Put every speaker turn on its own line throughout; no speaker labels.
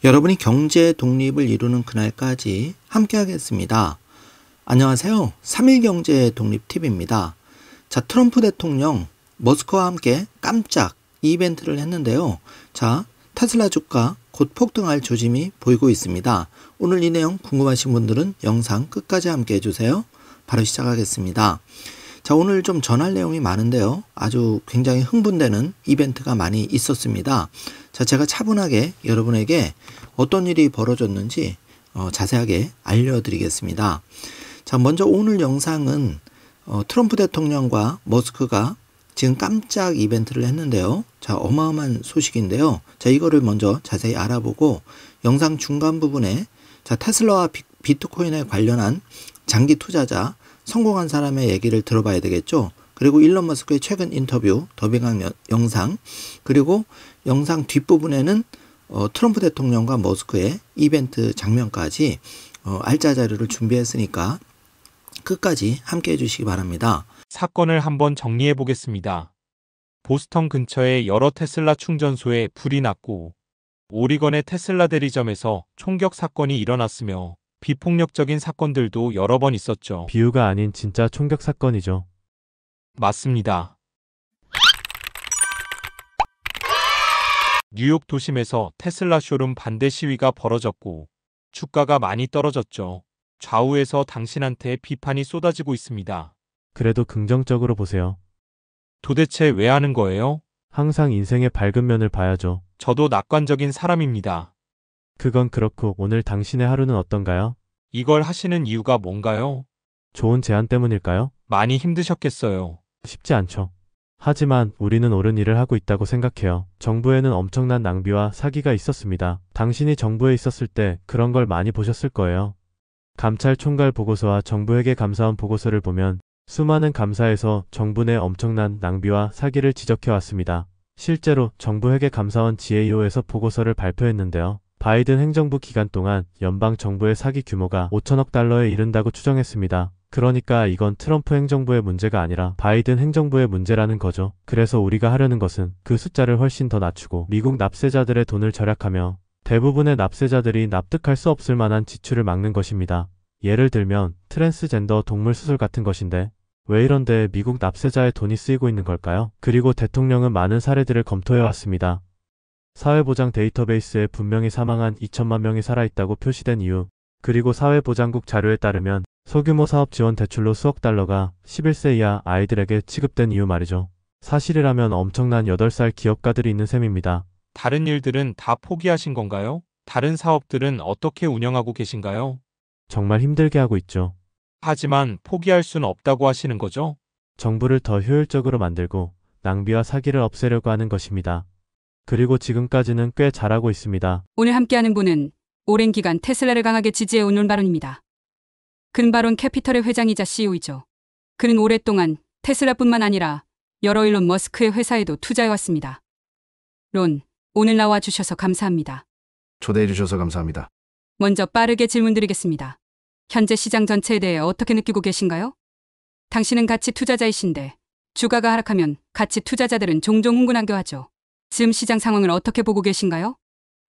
여러분이 경제 독립을 이루는 그날까지 함께 하겠습니다. 안녕하세요. 3일 경제 독립 팁입니다. 자, 트럼프 대통령 머스크와 함께 깜짝 이벤트를 했는데요. 자, 테슬라 주가 곧 폭등할 조짐이 보이고 있습니다. 오늘 이 내용 궁금하신 분들은 영상 끝까지 함께 해주세요. 바로 시작하겠습니다. 자, 오늘 좀 전할 내용이 많은데요. 아주 굉장히 흥분되는 이벤트가 많이 있었습니다. 자, 제가 차분하게 여러분에게 어떤 일이 벌어졌는지 자세하게 알려드리겠습니다. 자, 먼저 오늘 영상은 트럼프 대통령과 머스크가 지금 깜짝 이벤트를 했는데요. 자, 어마어마한 소식인데요. 자, 이거를 먼저 자세히 알아보고 영상 중간 부분에 자, 테슬라와 비트코인에 관련한 장기 투자자 성공한 사람의 얘기를 들어봐야 되겠죠. 그리고 일론 머스크의 최근 인터뷰 더빙한 영상, 그리고 영상 뒷부분에는 트럼프 대통령과 머스크의 이벤트 장면까지 알짜 자료를 준비했으니까 끝까지 함께 해주시기 바랍니다.
사건을 한번 정리해 보겠습니다. 보스턴 근처의 여러 테슬라 충전소에 불이 났고 오리건의 테슬라 대리점에서 총격 사건이 일어났으며 비폭력적인 사건들도 여러 번 있었죠.
비유가 아닌 진짜 총격 사건이죠.
맞습니다. 뉴욕 도심에서 테슬라 쇼룸 반대 시위가 벌어졌고 주가가 많이 떨어졌죠. 좌우에서 당신한테 비판이 쏟아지고 있습니다.
그래도 긍정적으로 보세요.
도대체 왜 하는 거예요?
항상 인생의 밝은 면을 봐야죠.
저도 낙관적인 사람입니다.
그건 그렇고 오늘 당신의 하루는 어떤가요?
이걸 하시는 이유가 뭔가요?
좋은 제안 때문일까요?
많이 힘드셨겠어요.
쉽지 않죠. 하지만 우리는 옳은 일을 하고 있다고 생각해요. 정부에는 엄청난 낭비와 사기가 있었습니다. 당신이 정부에 있었을 때 그런 걸 많이 보셨을 거예요. 감찰 총괄 보고서와 정부회계 감사원 보고서를 보면 수많은 감사에서 정부 내 엄청난 낭비와 사기를 지적해왔습니다. 실제로 정부회계 감사원 GAO에서 보고서를 발표했는데요. 바이든 행정부 기간 동안 연방 정부의 사기 규모가 5천억 달러에 이른다고 추정했습니다. 그러니까 이건 트럼프 행정부의 문제가 아니라 바이든 행정부의 문제라는 거죠. 그래서 우리가 하려는 것은 그 숫자를 훨씬 더 낮추고 미국 납세자들의 돈을 절약하며 대부분의 납세자들이 납득할 수 없을 만한 지출을 막는 것입니다. 예를 들면 트랜스젠더 동물 수술 같은 것인데 왜 이런데 미국 납세자의 돈이 쓰이고 있는 걸까요? 그리고 대통령은 많은 사례들을 검토해왔습니다. 사회보장 데이터베이스에 분명히 사망한 2천만 명이 살아있다고 표시된 이유, 그리고 사회보장국 자료에 따르면 소규모 사업 지원 대출로 수억 달러가 11세 이하 아이들에게 지급된 이유 말이죠. 사실이라면 엄청난 8살 기업가들이 있는 셈입니다.
다른 일들은 다 포기하신 건가요? 다른 사업들은 어떻게 운영하고 계신가요?
정말 힘들게 하고 있죠.
하지만 포기할 수는 없다고 하시는 거죠?
정부를 더 효율적으로 만들고 낭비와 사기를 없애려고 하는 것입니다. 그리고 지금까지는 꽤 잘하고 있습니다.
오늘 함께하는 분은 오랜 기간 테슬라를 강하게 지지해온 론바론입니다. 근바론 캐피털의 회장이자 CEO이죠. 그는 오랫동안 테슬라뿐만 아니라 여러 일론 머스크의 회사에도 투자해왔습니다. 론, 오늘 나와주셔서 감사합니다.
초대해 주셔서 감사합니다.
먼저 빠르게 질문드리겠습니다. 현재 시장 전체에 대해 어떻게 느끼고 계신가요? 당신은 가치 투자자이신데 주가가 하락하면 가치 투자자들은 종종 흥분하게 지금 시장 상황을 어떻게 보고 계신가요?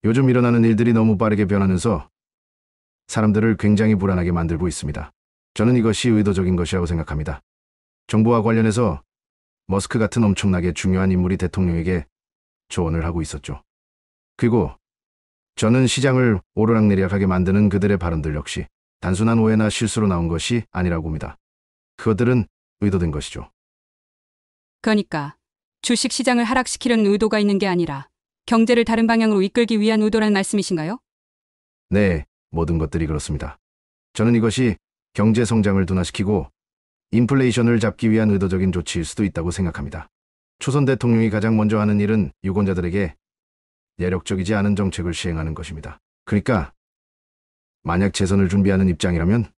요즘 일어나는 일들이 너무 빠르게 변하면서 사람들을 굉장히 불안하게 만들고 있습니다. 저는 이것이 의도적인 것이라고 생각합니다. 정부와 관련해서 머스크 같은 엄청나게 중요한 인물이 대통령에게 조언을 하고 있었죠. 그리고 저는 시장을 오르락내리락하게 만드는 그들의 발언들 역시 단순한 오해나 실수로 나온 것이 아니라고 봅니다. 그것들은 의도된 것이죠.
그러니까 주식 시장을 하락시키려는 의도가 있는 게 아니라 경제를 다른 방향으로 이끌기 위한 의도라는 말씀이신가요?
네, 모든 것들이 그렇습니다. 저는 이것이 경제 성장을 둔화시키고 인플레이션을 잡기 위한 의도적인 조치일 수도 있다고 생각합니다. 초선 대통령이 가장 먼저 하는 일은 유권자들에게 예력적이지 않은 정책을 시행하는 것입니다. 그러니까 만약 재선을 준비하는 입장이라면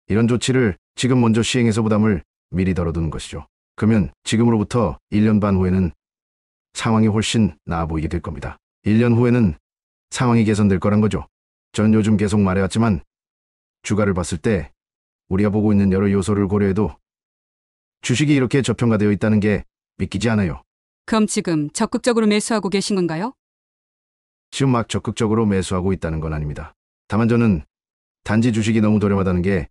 이런 조치를 지금 먼저 시행해서 부담을 미리 덜어두는 것이죠. 그러면 지금으로부터 1년 반 후에는 상황이 훨씬 나아 보이게 될 겁니다. 1년 후에는 상황이 개선될 거란 거죠. 전 요즘 계속 말해왔지만 주가를 봤을 때 우리가 보고 있는 여러 요소를 고려해도 주식이 이렇게 저평가되어 있다는 게 믿기지 않아요.
그럼 지금 적극적으로 매수하고 계신 건가요?
지금 막 적극적으로 매수하고 있다는 건 아닙니다. 다만 저는 단지 주식이 너무 저렴하다는 게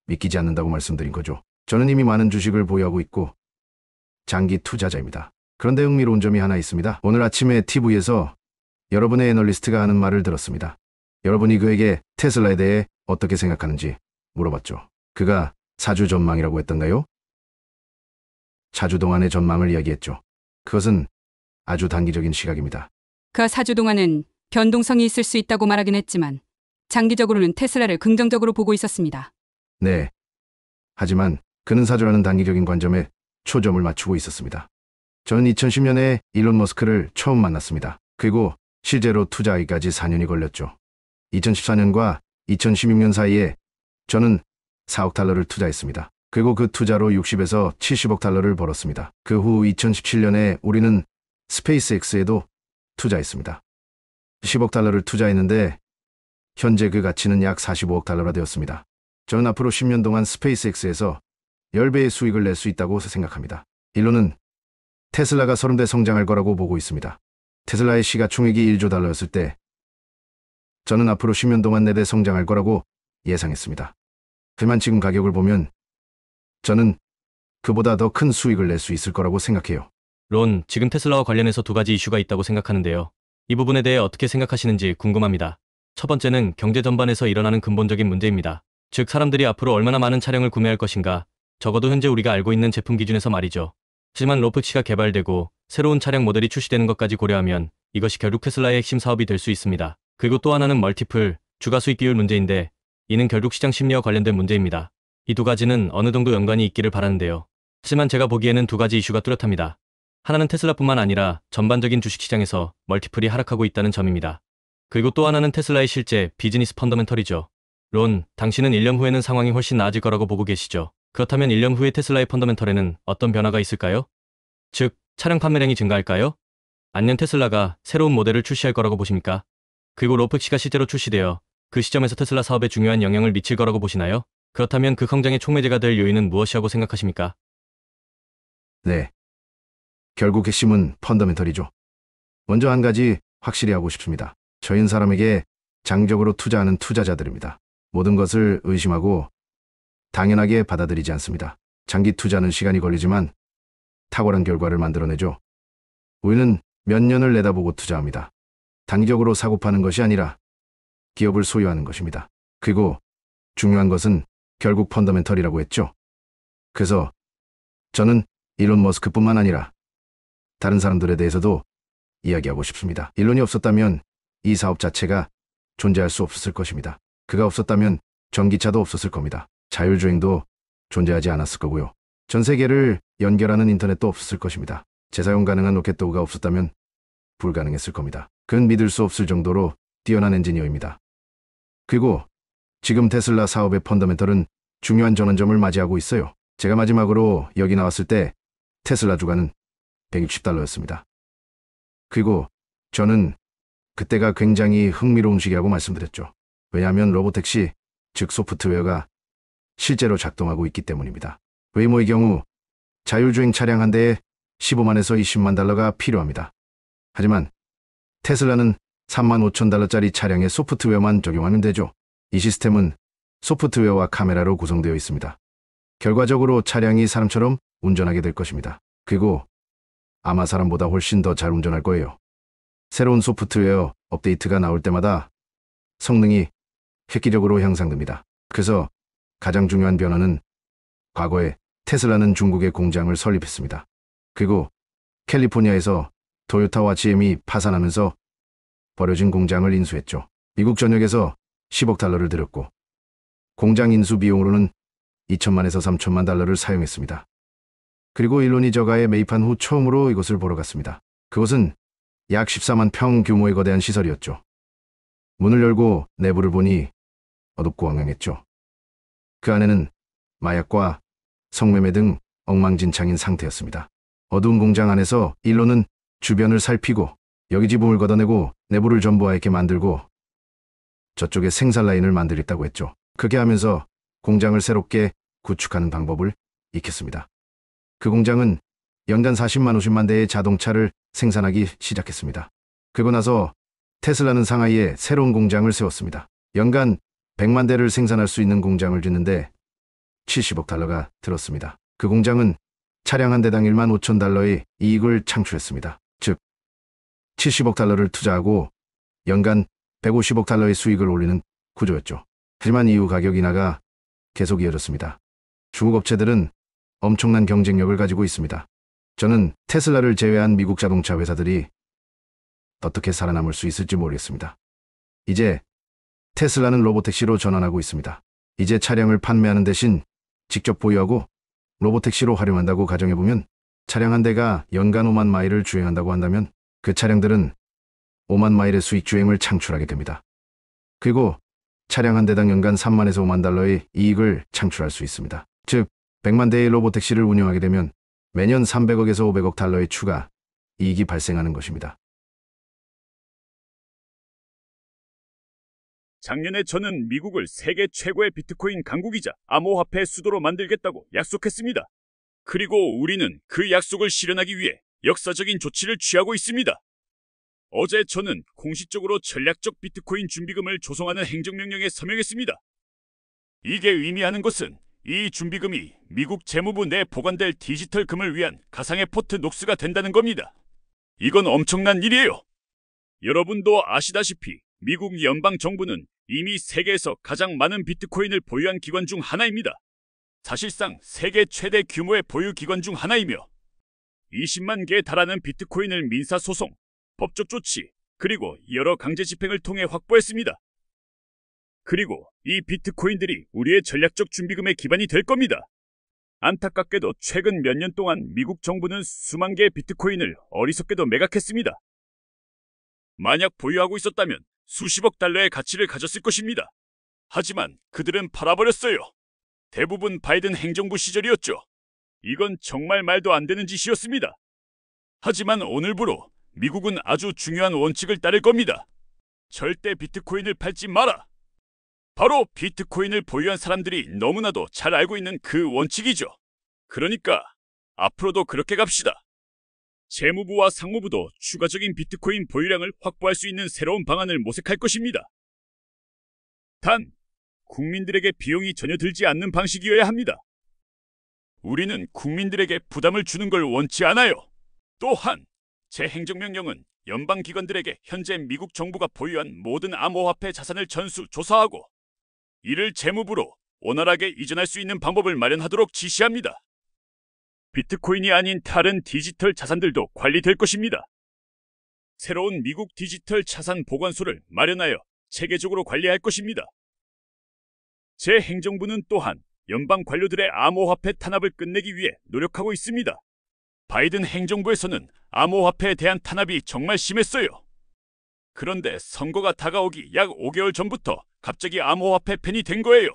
믿기지 않는다고 말씀드린 거죠. 저는 이미 많은 주식을 보유하고 있고 장기 투자자입니다. 그런데 흥미로운 점이 하나 있습니다. 오늘 아침에 TV에서 여러분의 애널리스트가 하는 말을 들었습니다. 여러분이 그에게 테슬라에 대해 어떻게 생각하는지 물어봤죠. 그가 4주 전망이라고 했던가요? 4주 동안의 전망을 이야기했죠. 그것은 아주 단기적인 시각입니다.
그 4주 동안은 변동성이 있을 수 있다고 말하긴 했지만 장기적으로는 테슬라를 긍정적으로 보고 있었습니다.
네. 하지만 그는 4주라는 단기적인 관점에 초점을 맞추고 있었습니다. 저는 2010년에 일론 머스크를 처음 만났습니다. 그리고 실제로 투자하기까지 4년이 걸렸죠. 2014년과 2016년 사이에 저는 4억 달러를 투자했습니다. 그리고 그 투자로 60에서 70억 달러를 벌었습니다. 그 후 2017년에 우리는 스페이스X에도 투자했습니다. 10억 달러를 투자했는데 현재 그 가치는 약 45억 달러가 되었습니다. 저는 앞으로 10년 동안 스페이스X에서 10배의 수익을 낼 수 있다고 생각합니다. 일론은 테슬라가 30배 성장할 거라고 보고 있습니다. 테슬라의 시가총액이 1조 달러였을 때 저는 앞으로 10년 동안 4배 성장할 거라고 예상했습니다. 하지만 지금 가격을 보면 저는 그보다 더 큰 수익을 낼 수 있을 거라고 생각해요.
론, 지금 테슬라와 관련해서 두 가지 이슈가 있다고 생각하는데요. 이 부분에 대해 어떻게 생각하시는지 궁금합니다. 첫 번째는 경제 전반에서 일어나는 근본적인 문제입니다. 즉, 사람들이 앞으로 얼마나 많은 차량을 구매할 것인가, 적어도 현재 우리가 알고 있는 제품 기준에서 말이죠. 하지만 로프치가 개발되고 새로운 차량 모델이 출시되는 것까지 고려하면 이것이 결국 테슬라의 핵심 사업이 될 수 있습니다. 그리고 또 하나는 멀티플, 주가 수익 비율 문제인데 이는 결국 시장 심리와 관련된 문제입니다. 이 두 가지는 어느 정도 연관이 있기를 바라는데요. 하지만 제가 보기에는 두 가지 이슈가 뚜렷합니다. 하나는 테슬라뿐만 아니라 전반적인 주식시장에서 멀티플이 하락하고 있다는 점입니다. 그리고 또 하나는 테슬라의 실제 비즈니스 펀더멘털이죠. 론, 당신은 1년 후에는 상황이 훨씬 나아질 거라고 보고 계시죠? 그렇다면 1년 후에 테슬라의 펀더멘털에는 어떤 변화가 있을까요? 즉, 차량 판매량이 증가할까요? 아니면 테슬라가 새로운 모델을 출시할 거라고 보십니까? 그리고 로프치가 실제로 출시되어 그 시점에서 테슬라 사업에 중요한 영향을 미칠 거라고 보시나요? 그렇다면 그 성장의 촉매제가 될 요인은 무엇이라고 생각하십니까?
네. 결국 핵심은 펀더멘털이죠. 먼저 한 가지 확실히 하고 싶습니다. 저희는 사람에게 장기적으로 투자하는 투자자들입니다. 모든 것을 의심하고 당연하게 받아들이지 않습니다. 장기 투자는 시간이 걸리지만 탁월한 결과를 만들어내죠. 우리는 몇 년을 내다보고 투자합니다. 단기적으로 사고 파는 것이 아니라 기업을 소유하는 것입니다. 그리고 중요한 것은 결국 펀더멘털이라고 했죠. 그래서 저는 일론 머스크뿐만 아니라 다른 사람들에 대해서도 이야기하고 싶습니다. 일론이 없었다면 이 사업 자체가 존재할 수 없었을 것입니다. 그가 없었다면 전기차도 없었을 겁니다. 자율주행도 존재하지 않았을 거고요. 전 세계를 연결하는 인터넷도 없었을 것입니다. 재사용 가능한 로켓 도구가 없었다면 불가능했을 겁니다. 그는 믿을 수 없을 정도로 뛰어난 엔지니어입니다. 그리고 지금 테슬라 사업의 펀더멘털은 중요한 전환점을 맞이하고 있어요. 제가 마지막으로 여기 나왔을 때 테슬라 주가는 160달러였습니다. 그리고 저는 그때가 굉장히 흥미로운 시기라고 말씀드렸죠. 왜냐하면 로보택시, 즉 소프트웨어가 실제로 작동하고 있기 때문입니다. 웨이모의 경우 자율주행 차량 한 대에 15만에서 20만 달러가 필요합니다. 하지만 테슬라는 3만 5천 달러짜리 차량에 소프트웨어만 적용하면 되죠. 이 시스템은 소프트웨어와 카메라로 구성되어 있습니다. 결과적으로 차량이 사람처럼 운전하게 될 것입니다. 그리고 아마 사람보다 훨씬 더 잘 운전할 거예요. 새로운 소프트웨어 업데이트가 나올 때마다 성능이 획기적으로 향상됩니다. 그래서 가장 중요한 변화는 과거에 테슬라는 중국에 공장을 설립했습니다. 그리고 캘리포니아에서 토요타와 GM이 파산하면서 버려진 공장을 인수했죠. 미국 전역에서 10억 달러를 들였고 공장 인수 비용으로는 2천만에서 3천만 달러를 사용했습니다. 그리고 일론이 저가에 매입한 후 처음으로 이곳을 보러 갔습니다. 그곳은 약 14만 평 규모의 거대한 시설이었죠. 문을 열고 내부를 보니 어둡고 황량했죠. 그 안에는 마약과 성매매 등 엉망진창인 상태였습니다. 어두운 공장 안에서 일론은 주변을 살피고 여기 지붕을 걷어내고 내부를 전부 하얗게 만들고 저쪽에 생산 라인을 만들겠다고 했죠. 그렇게 하면서 공장을 새롭게 구축하는 방법을 익혔습니다. 그 공장은 연간 40만 50만 대의 자동차를 생산하기 시작했습니다. 그리고 나서 테슬라는 상하이에 새로운 공장을 세웠습니다. 연간 100만 대를 생산할 수 있는 공장을 짓는데 70억 달러가 들었습니다. 그 공장은 차량 한 대당 1만 5천 달러의 이익을 창출했습니다. 즉 70억 달러를 투자하고 연간 150억 달러의 수익을 올리는 구조였죠. 하지만 이후 가격 인하가 계속 이어졌습니다. 중국 업체들은 엄청난 경쟁력을 가지고 있습니다. 저는 테슬라를 제외한 미국 자동차 회사들이 어떻게 살아남을 수 있을지 모르겠습니다. 이제 테슬라는 로보택시로 전환하고 있습니다. 이제 차량을 판매하는 대신 직접 보유하고 로보택시로 활용한다고 가정해보면 차량 한 대가 연간 5만 마일을 주행한다고 한다면 그 차량들은 5만 마일의 수익 주행을 창출하게 됩니다. 그리고 차량 한 대당 연간 3만에서 5만 달러의 이익을 창출할 수 있습니다. 즉 100만 대의 로보택시를 운영하게 되면 매년 300억에서 500억 달러의 추가 이익이 발생하는 것입니다.
작년에 저는 미국을 세계 최고의 비트코인 강국이자 암호화폐 수도로 만들겠다고 약속했습니다. 그리고 우리는 그 약속을 실현하기 위해 역사적인 조치를 취하고 있습니다. 어제 저는 공식적으로 전략적 비트코인 준비금을 조성하는 행정명령에 서명했습니다. 이게 의미하는 것은 이 준비금이 미국 재무부 내에 보관될 디지털 금을 위한 가상의 포트 녹스가 된다는 겁니다. 이건 엄청난 일이에요. 여러분도 아시다시피 미국 연방정부는 이미 세계에서 가장 많은 비트코인을 보유한 기관 중 하나입니다. 사실상 세계 최대 규모의 보유 기관 중 하나이며 20만 개에 달하는 비트코인을 민사소송, 법적 조치, 그리고 여러 강제 집행을 통해 확보했습니다. 그리고 이 비트코인들이 우리의 전략적 준비금의 기반이 될 겁니다. 안타깝게도 최근 몇 년 동안 미국 정부는 수만 개의 비트코인을 어리석게도 매각했습니다. 만약 보유하고 있었다면 수십억 달러의 가치를 가졌을 것입니다. 하지만 그들은 팔아버렸어요. 대부분 바이든 행정부 시절이었죠. 이건 정말 말도 안 되는 짓이었습니다. 하지만 오늘부로 미국은 아주 중요한 원칙을 따를 겁니다. 절대 비트코인을 팔지 마라. 바로 비트코인을 보유한 사람들이 너무나도 잘 알고 있는 그 원칙이죠. 그러니까 앞으로도 그렇게 갑시다. 재무부와 상무부도 추가적인 비트코인 보유량을 확보할 수 있는 새로운 방안을 모색할 것입니다. 단, 국민들에게 비용이 전혀 들지 않는 방식이어야 합니다. 우리는 국민들에게 부담을 주는 걸 원치 않아요. 또한 제 행정명령은 연방기관들에게 현재 미국 정부가 보유한 모든 암호화폐 자산을 전수 조사하고 이를 재무부로 원활하게 이전할 수 있는 방법을 마련하도록 지시합니다. 비트코인이 아닌 다른 디지털 자산들도 관리될 것입니다. 새로운 미국 디지털 자산 보관소를 마련하여 체계적으로 관리할 것입니다. 제 행정부는 또한 연방 관료들의 암호화폐 탄압을 끝내기 위해 노력하고 있습니다. 바이든 행정부에서는 암호화폐에 대한 탄압이 정말 심했어요. 그런데 선거가 다가오기 약 5개월 전부터 갑자기 암호화폐 팬이 된 거예요.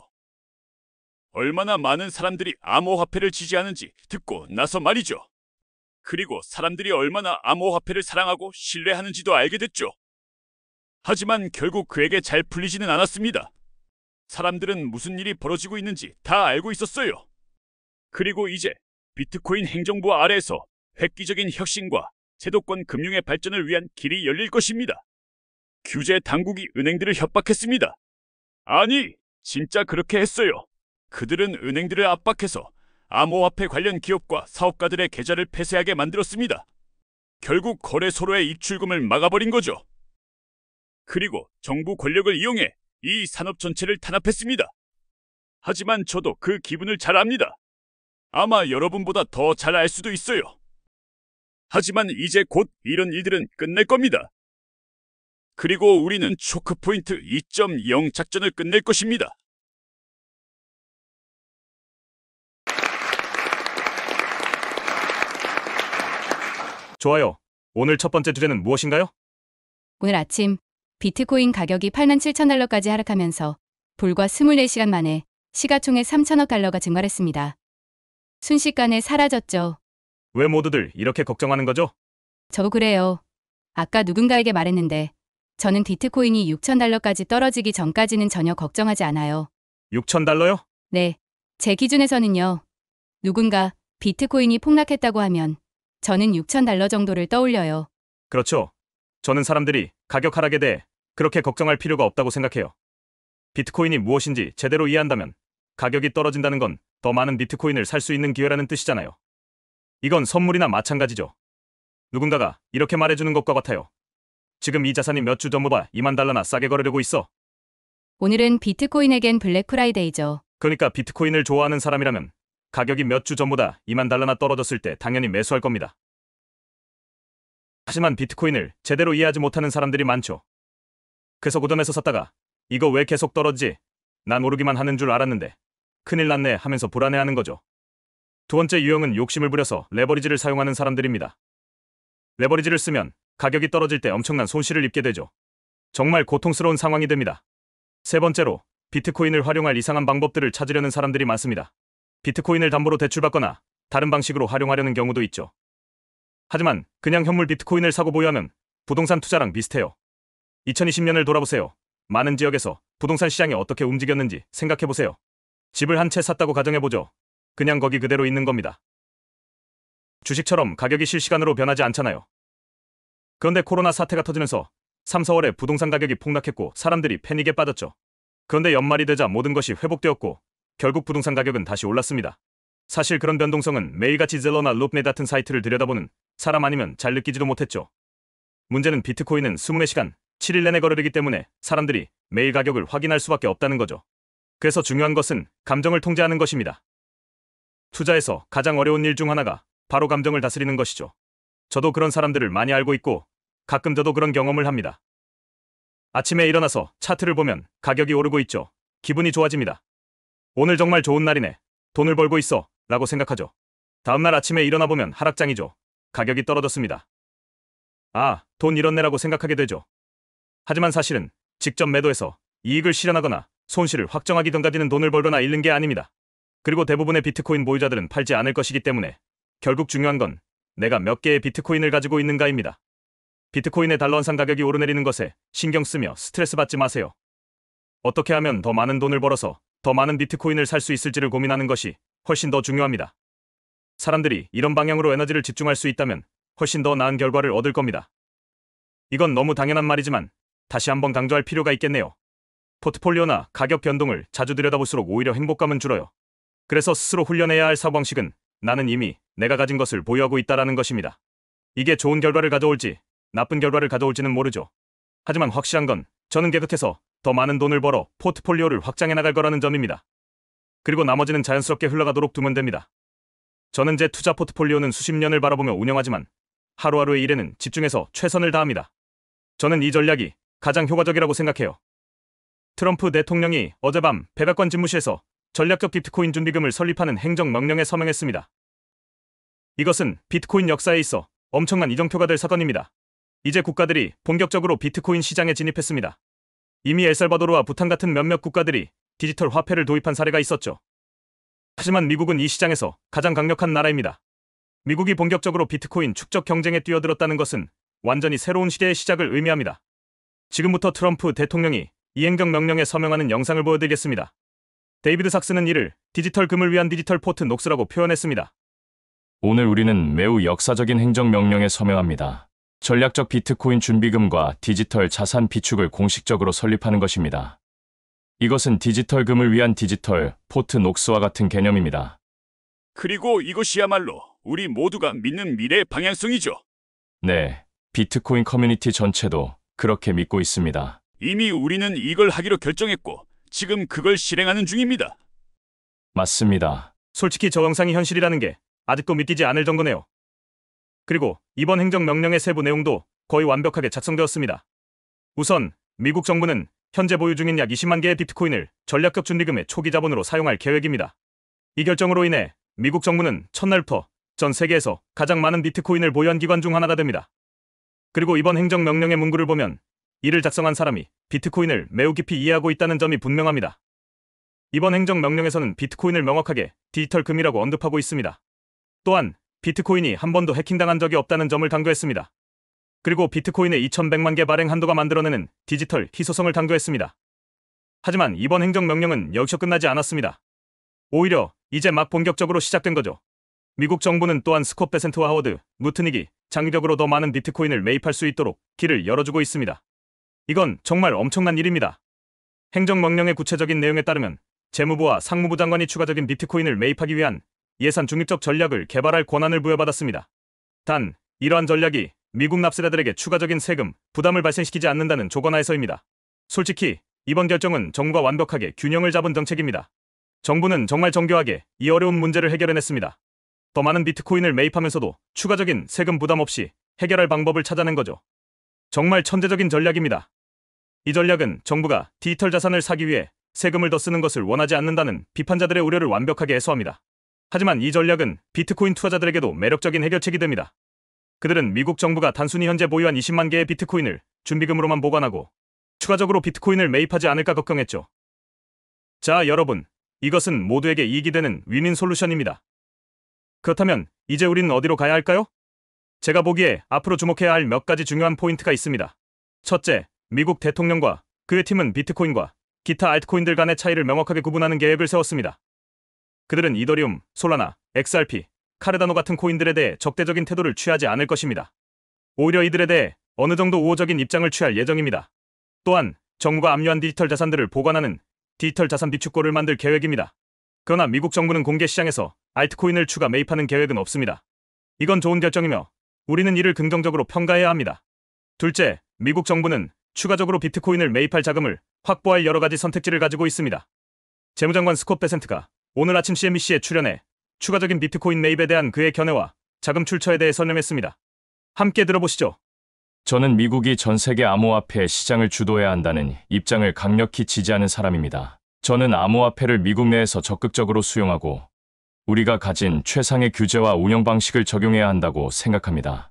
얼마나 많은 사람들이 암호화폐를 지지하는지 듣고 나서 말이죠. 그리고 사람들이 얼마나 암호화폐를 사랑하고 신뢰하는지도 알게 됐죠. 하지만 결국 그에게 잘 풀리지는 않았습니다. 사람들은 무슨 일이 벌어지고 있는지 다 알고 있었어요. 그리고 이제 비트코인 행정부 아래에서 획기적인 혁신과 제도권 금융의 발전을 위한 길이 열릴 것입니다. 규제 당국이 은행들을 협박했습니다. 아니, 진짜 그렇게 했어요. 그들은 은행들을 압박해서 암호화폐 관련 기업과 사업가들의 계좌를 폐쇄하게 만들었습니다. 결국 거래소로의 입출금을 막아버린 거죠. 그리고 정부 권력을 이용해 이 산업 전체를 탄압했습니다. 하지만 저도 그 기분을 잘 압니다. 아마 여러분보다 더 잘 알 수도 있어요. 하지만 이제 곧 이런 일들은 끝날 겁니다. 그리고 우리는 초크포인트 2.0 작전을 끝낼 것입니다.
좋아요. 오늘 첫 번째 주제는 무엇인가요?
오늘 아침 비트코인 가격이 87,000달러까지 하락하면서 불과 24시간 만에 시가총액 3천억 달러가 증발했습니다. 순식간에 사라졌죠.
왜 모두들 이렇게 걱정하는 거죠?
저도 그래요. 아까 누군가에게 말했는데 저는 비트코인이 6,000달러까지 떨어지기 전까지는 전혀 걱정하지 않아요.
6,000달러요?
네, 제 기준에서는요. 누군가 비트코인이 폭락했다고 하면 저는 6,000달러 정도를 떠올려요.
그렇죠. 저는 사람들이 가격 하락에 대해 그렇게 걱정할 필요가 없다고 생각해요. 비트코인이 무엇인지 제대로 이해한다면 가격이 떨어진다는 건 더 많은 비트코인을 살 수 있는 기회라는 뜻이잖아요. 이건 선물이나 마찬가지죠. 누군가가 이렇게 말해주는 것과 같아요. 지금 이 자산이 몇 주 전보다 2만 달러나 싸게 거래되고 있어.
오늘은 비트코인에겐 블랙 프라이데이죠.
그러니까 비트코인을 좋아하는 사람이라면 가격이 몇 주 전보다 2만 달러나 떨어졌을 때 당연히 매수할 겁니다. 하지만 비트코인을 제대로 이해하지 못하는 사람들이 많죠. 그래서 고점에서 샀다가 이거 왜 계속 떨어지지? 난 오르기만 하는 줄 알았는데 큰일 났네 하면서 불안해하는 거죠. 두 번째 유형은 욕심을 부려서 레버리지를 사용하는 사람들입니다. 레버리지를 쓰면 가격이 떨어질 때 엄청난 손실을 입게 되죠. 정말 고통스러운 상황이 됩니다. 세 번째로 비트코인을 활용할 이상한 방법들을 찾으려는 사람들이 많습니다. 비트코인을 담보로 대출받거나 다른 방식으로 활용하려는 경우도 있죠. 하지만 그냥 현물 비트코인을 사고 보유하면 부동산 투자랑 비슷해요. 2020년을 돌아보세요. 많은 지역에서 부동산 시장이 어떻게 움직였는지 생각해보세요. 집을 한 채 샀다고 가정해보죠. 그냥 거기 그대로 있는 겁니다. 주식처럼 가격이 실시간으로 변하지 않잖아요. 그런데 코로나 사태가 터지면서 3, 4월에 부동산 가격이 폭락했고 사람들이 패닉에 빠졌죠. 그런데 연말이 되자 모든 것이 회복되었고 결국 부동산 가격은 다시 올랐습니다. 사실 그런 변동성은 매일같이 젤러나 룹넷 같은 사이트를 들여다보는 사람 아니면 잘 느끼지도 못했죠. 문제는 비트코인은 24시간 7일 내내 거래되기 때문에 사람들이 매일 가격을 확인할 수밖에 없다는 거죠. 그래서 중요한 것은 감정을 통제하는 것입니다. 투자에서 가장 어려운 일 중 하나가 바로 감정을 다스리는 것이죠. 저도 그런 사람들을 많이 알고 있고 가끔 저도 그런 경험을 합니다. 아침에 일어나서 차트를 보면 가격이 오르고 있죠. 기분이 좋아집니다. 오늘 정말 좋은 날이네. 돈을 벌고 있어. 라고 생각하죠. 다음날 아침에 일어나 보면 하락장이죠. 가격이 떨어졌습니다. 아, 돈 잃었네라고 생각하게 되죠. 하지만 사실은 직접 매도해서 이익을 실현하거나 손실을 확정하기 전까지는 돈을 벌거나 잃는 게 아닙니다. 그리고 대부분의 비트코인 보유자들은 팔지 않을 것이기 때문에 결국 중요한 건 내가 몇 개의 비트코인을 가지고 있는가입니다. 비트코인의 달러원상 가격이 오르내리는 것에 신경 쓰며 스트레스 받지 마세요. 어떻게 하면 더 많은 돈을 벌어서 더 많은 비트코인을 살 수 있을지를 고민하는 것이 훨씬 더 중요합니다. 사람들이 이런 방향으로 에너지를 집중할 수 있다면 훨씬 더 나은 결과를 얻을 겁니다. 이건 너무 당연한 말이지만 다시 한번 강조할 필요가 있겠네요. 포트폴리오나 가격 변동을 자주 들여다볼수록 오히려 행복감은 줄어요. 그래서 스스로 훈련해야 할 사고방식은 나는 이미 내가 가진 것을 보유하고 있다라는 것입니다. 이게 좋은 결과를 가져올지 나쁜 결과를 가져올지는 모르죠. 하지만 확실한 건 저는 계속해서 더 많은 돈을 벌어 포트폴리오를 확장해 나갈 거라는 점입니다. 그리고 나머지는 자연스럽게 흘러가도록 두면 됩니다. 저는 제 투자 포트폴리오는 수십 년을 바라보며 운영하지만 하루하루의 일에는 집중해서 최선을 다합니다. 저는 이 전략이 가장 효과적이라고 생각해요. 트럼프 대통령이 어젯밤 백악관 집무실에서 전략적 비트코인 준비금을 설립하는 행정명령에 서명했습니다. 이것은 비트코인 역사에 있어 엄청난 이정표가 될 사건입니다. 이제 국가들이 본격적으로 비트코인 시장에 진입했습니다. 이미 엘살바도르와 부탄 같은 몇몇 국가들이 디지털 화폐를 도입한 사례가 있었죠. 하지만 미국은 이 시장에서 가장 강력한 나라입니다. 미국이 본격적으로 비트코인 축적 경쟁에 뛰어들었다는 것은 완전히 새로운 시대의 시작을 의미합니다. 지금부터 트럼프 대통령이 이 행정명령에 서명하는 영상을 보여드리겠습니다. 데이비드 삭스는 이를 디지털 금을 위한 디지털 포트 녹스라고 표현했습니다.
오늘 우리는 매우 역사적인 행정명령에 서명합니다. 전략적 비트코인 준비금과 디지털 자산 비축을 공식적으로 설립하는 것입니다. 이것은 디지털 금을 위한 디지털 포트 녹스와 같은 개념입니다.
그리고 이것이야말로 우리 모두가 믿는 미래의 방향성이죠.
네, 비트코인 커뮤니티 전체도 그렇게 믿고 있습니다.
이미 우리는 이걸 하기로 결정했고 지금 그걸 실행하는 중입니다.
맞습니다.
솔직히 저 영상이 현실이라는 게 아직도 믿기지 않을 정도네요. 그리고 이번 행정명령의 세부 내용도 거의 완벽하게 작성되었습니다. 우선 미국 정부는 현재 보유 중인 약 20만 개의 비트코인을 전략적 준비금의 초기 자본으로 사용할 계획입니다. 이 결정으로 인해 미국 정부는 첫날부터 전 세계에서 가장 많은 비트코인을 보유한 기관 중 하나가 됩니다. 그리고 이번 행정명령의 문구를 보면 이를 작성한 사람이 비트코인을 매우 깊이 이해하고 있다는 점이 분명합니다. 이번 행정명령에서는 비트코인을 명확하게 디지털 금이라고 언급하고 있습니다. 또한 비트코인이 한 번도 해킹당한 적이 없다는 점을 강조했습니다. 그리고 비트코인의 2100만 개 발행 한도가 만들어내는 디지털 희소성을 강조했습니다. 하지만 이번 행정명령은 여기서 끝나지 않았습니다. 오히려 이제 막 본격적으로 시작된 거죠. 미국 정부는 또한 스콧 베센트와 하워드 무트닉이 장기적으로 더 많은 비트코인을 매입할 수 있도록 길을 열어주고 있습니다. 이건 정말 엄청난 일입니다. 행정명령의 구체적인 내용에 따르면 재무부와 상무부 장관이 추가적인 비트코인을 매입하기 위한 예산 중립적 전략을 개발할 권한을 부여받았습니다. 단, 이러한 전략이 미국 납세자들에게 추가적인 세금, 부담을 발생시키지 않는다는 조건하에서입니다. 솔직히 이번 결정은 정부가 완벽하게 균형을 잡은 정책입니다. 정부는 정말 정교하게 이 어려운 문제를 해결해냈습니다. 더 많은 비트코인을 매입하면서도 추가적인 세금 부담 없이 해결할 방법을 찾아낸 거죠. 정말 천재적인 전략입니다. 이 전략은 정부가 디지털 자산을 사기 위해 세금을 더 쓰는 것을 원하지 않는다는 비판자들의 우려를 완벽하게 해소합니다. 하지만 이 전략은 비트코인 투자자들에게도 매력적인 해결책이 됩니다. 그들은 미국 정부가 단순히 현재 보유한 20만 개의 비트코인을 준비금으로만 보관하고 추가적으로 비트코인을 매입하지 않을까 걱정했죠. 자, 여러분, 이것은 모두에게 이익이 되는 윈윈 솔루션입니다. 그렇다면 이제 우리는 어디로 가야 할까요? 제가 보기에 앞으로 주목해야 할 몇 가지 중요한 포인트가 있습니다. 첫째, 미국 대통령과 그의 팀은 비트코인과 기타 알트코인들 간의 차이를 명확하게 구분하는 계획을 세웠습니다. 그들은 이더리움, 솔라나, XRP, 카르다노 같은 코인들에 대해 적대적인 태도를 취하지 않을 것입니다. 오히려 이들에 대해 어느 정도 우호적인 입장을 취할 예정입니다. 또한 정부가 압류한 디지털 자산들을 보관하는 디지털 자산 비축고를 만들 계획입니다. 그러나 미국 정부는 공개 시장에서 알트코인을 추가 매입하는 계획은 없습니다. 이건 좋은 결정이며 우리는 이를 긍정적으로 평가해야 합니다. 둘째, 미국 정부는 추가적으로 비트코인을 매입할 자금을 확보할 여러 가지 선택지를 가지고 있습니다. 재무장관 스콧 베센트가 오늘 아침 CNBC에 출연해 추가적인 비트코인 매입에 대한 그의 견해와 자금 출처에 대해 설명했습니다. 함께 들어보시죠.
저는 미국이 전 세계 암호화폐 시장을 주도해야 한다는 입장을 강력히 지지하는 사람입니다. 저는 암호화폐를 미국 내에서 적극적으로 수용하고 우리가 가진 최상의 규제와 운영 방식을 적용해야 한다고 생각합니다.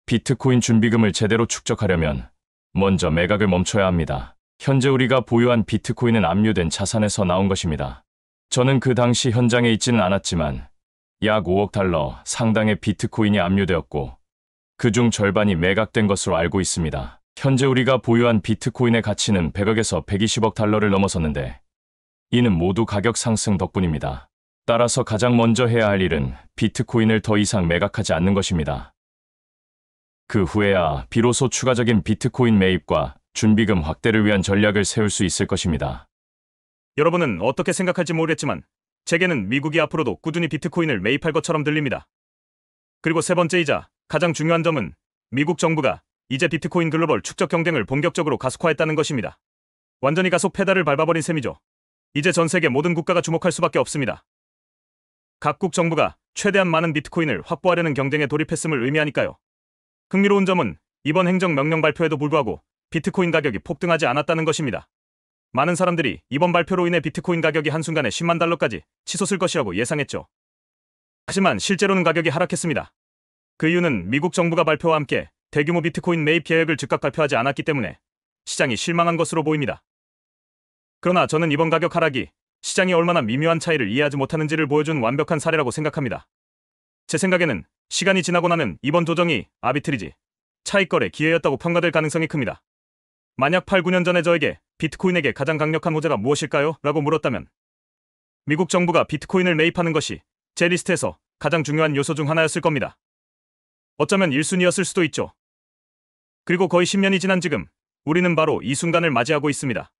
비트코인 준비금을 제대로 축적하려면 먼저 매각을 멈춰야 합니다. 현재 우리가 보유한 비트코인은 압류된 자산에서 나온 것입니다. 저는 그 당시 현장에 있지는 않았지만 약 5억 달러 상당의 비트코인이 압류되었고 그중 절반이 매각된 것으로 알고 있습니다. 현재 우리가 보유한 비트코인의 가치는 100억에서 120억 달러를 넘어섰는데 이는 모두 가격 상승 덕분입니다. 따라서 가장 먼저 해야 할 일은 비트코인을 더 이상 매각하지 않는 것입니다. 그 후에야 비로소 추가적인 비트코인 매입과 준비금 확대를 위한 전략을 세울 수 있을 것입니다.
여러분은 어떻게 생각할지 모르겠지만 제게는 미국이 앞으로도 꾸준히 비트코인을 매입할 것처럼 들립니다. 그리고 세 번째이자 가장 중요한 점은 미국 정부가 이제 비트코인 글로벌 축적 경쟁을 본격적으로 가속화했다는 것입니다. 완전히 가속 페달을 밟아버린 셈이죠. 이제 전 세계 모든 국가가 주목할 수밖에 없습니다. 각국 정부가 최대한 많은 비트코인을 확보하려는 경쟁에 돌입했음을 의미하니까요. 흥미로운 점은 이번 행정명령 발표에도 불구하고 비트코인 가격이 폭등하지 않았다는 것입니다. 많은 사람들이 이번 발표로 인해 비트코인 가격이 한순간에 10만 달러까지 치솟을 것이라고 예상했죠. 하지만 실제로는 가격이 하락했습니다. 그 이유는 미국 정부가 발표와 함께 대규모 비트코인 매입 계획을 즉각 발표하지 않았기 때문에 시장이 실망한 것으로 보입니다. 그러나 저는 이번 가격 하락이 시장이 얼마나 미묘한 차이를 이해하지 못하는지를 보여준 완벽한 사례라고 생각합니다. 제 생각에는 시간이 지나고 나면 이번 조정이 아비트리지, 차익거래 기회였다고 평가될 가능성이 큽니다. 만약 8, 9년 전에 저에게 비트코인에게 가장 강력한 호재가 무엇일까요? 라고 물었다면 미국 정부가 비트코인을 매입하는 것이 제 리스트에서 가장 중요한 요소 중 하나였을 겁니다. 어쩌면 1순위였을 수도 있죠. 그리고 거의 10년이 지난 지금 우리는 바로 이 순간을 맞이하고 있습니다.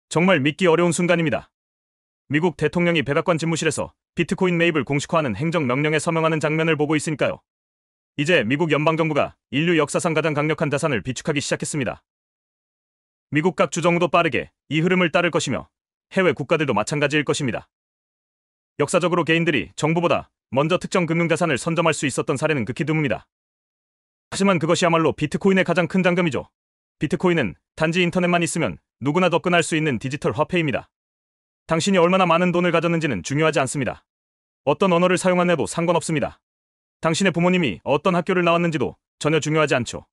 정말 믿기 어려운 순간입니다. 미국 대통령이 백악관 집무실에서 비트코인 매입을 공식화하는 행정명령에 서명하는 장면을 보고 있으니까요. 이제 미국 연방정부가 인류 역사상 가장 강력한 자산을 비축하기 시작했습니다. 미국 각 주정부도 빠르게 이 흐름을 따를 것이며 해외 국가들도 마찬가지일 것입니다. 역사적으로 개인들이 정부보다 먼저 특정 금융자산을 선점할 수 있었던 사례는 극히 드뭅니다. 하지만 그것이야말로 비트코인의 가장 큰 장점이죠. 비트코인은 단지 인터넷만 있으면 누구나 접근할 수 있는 디지털 화폐입니다. 당신이 얼마나 많은 돈을 가졌는지는 중요하지 않습니다. 어떤 언어를 사용하느냐도 상관없습니다. 당신의 부모님이 어떤 학교를 나왔는지도 전혀 중요하지 않죠.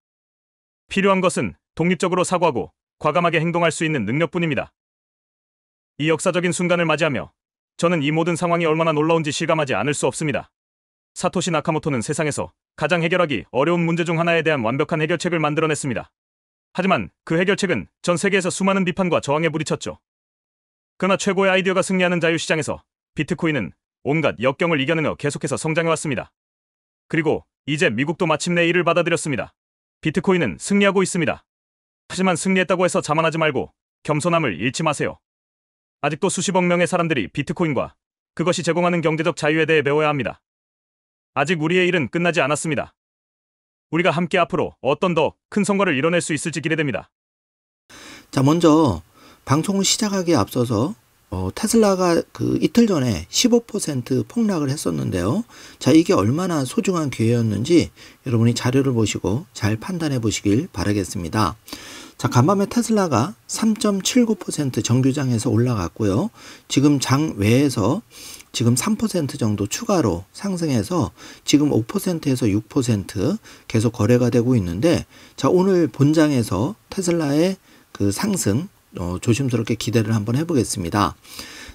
필요한 것은 독립적으로 사고하고 과감하게 행동할 수 있는 능력뿐입니다. 이 역사적인 순간을 맞이하며 저는 이 모든 상황이 얼마나 놀라운지 실감하지 않을 수 없습니다. 사토시 나카모토는 세상에서 가장 해결하기 어려운 문제 중 하나에 대한 완벽한 해결책을 만들어냈습니다. 하지만 그 해결책은 전 세계에서 수많은 비판과 저항에 부딪혔죠. 그러나 최고의 아이디어가 승리하는 자유시장에서 비트코인은 온갖 역경을 이겨내며 계속해서 성장해왔습니다. 그리고 이제 미국도 마침내 이를 받아들였습니다. 비트코인은 승리하고 있습니다. 하지만 승리했다고 해서 자만하지 말고 겸손함을 잃지 마세요. 아직도 수십억 명의 사람들이 비트코인과 그것이 제공하는 경제적 자유에 대해 배워야 합니다. 아직 우리의 일은 끝나지 않았습니다. 우리가 함께 앞으로 어떤 더 큰 성과를 이뤄낼 수 있을지 기대됩니다.
자, 먼저 방송을 시작하기에 앞서서 테슬라가 그 이틀 전에 15% 폭락을 했었는데요. 자, 이게 얼마나 소중한 기회였는지 여러분이 자료를 보시고 잘 판단해 보시길 바라겠습니다. 자, 간밤에 테슬라가 3.79% 정규장에서 올라갔고요. 지금 장 외에서 지금 3% 정도 추가로 상승해서 지금 5%에서 6% 계속 거래가 되고 있는데, 자, 오늘 본장에서 테슬라의 그 상승 조심스럽게 기대를 한번 해보겠습니다.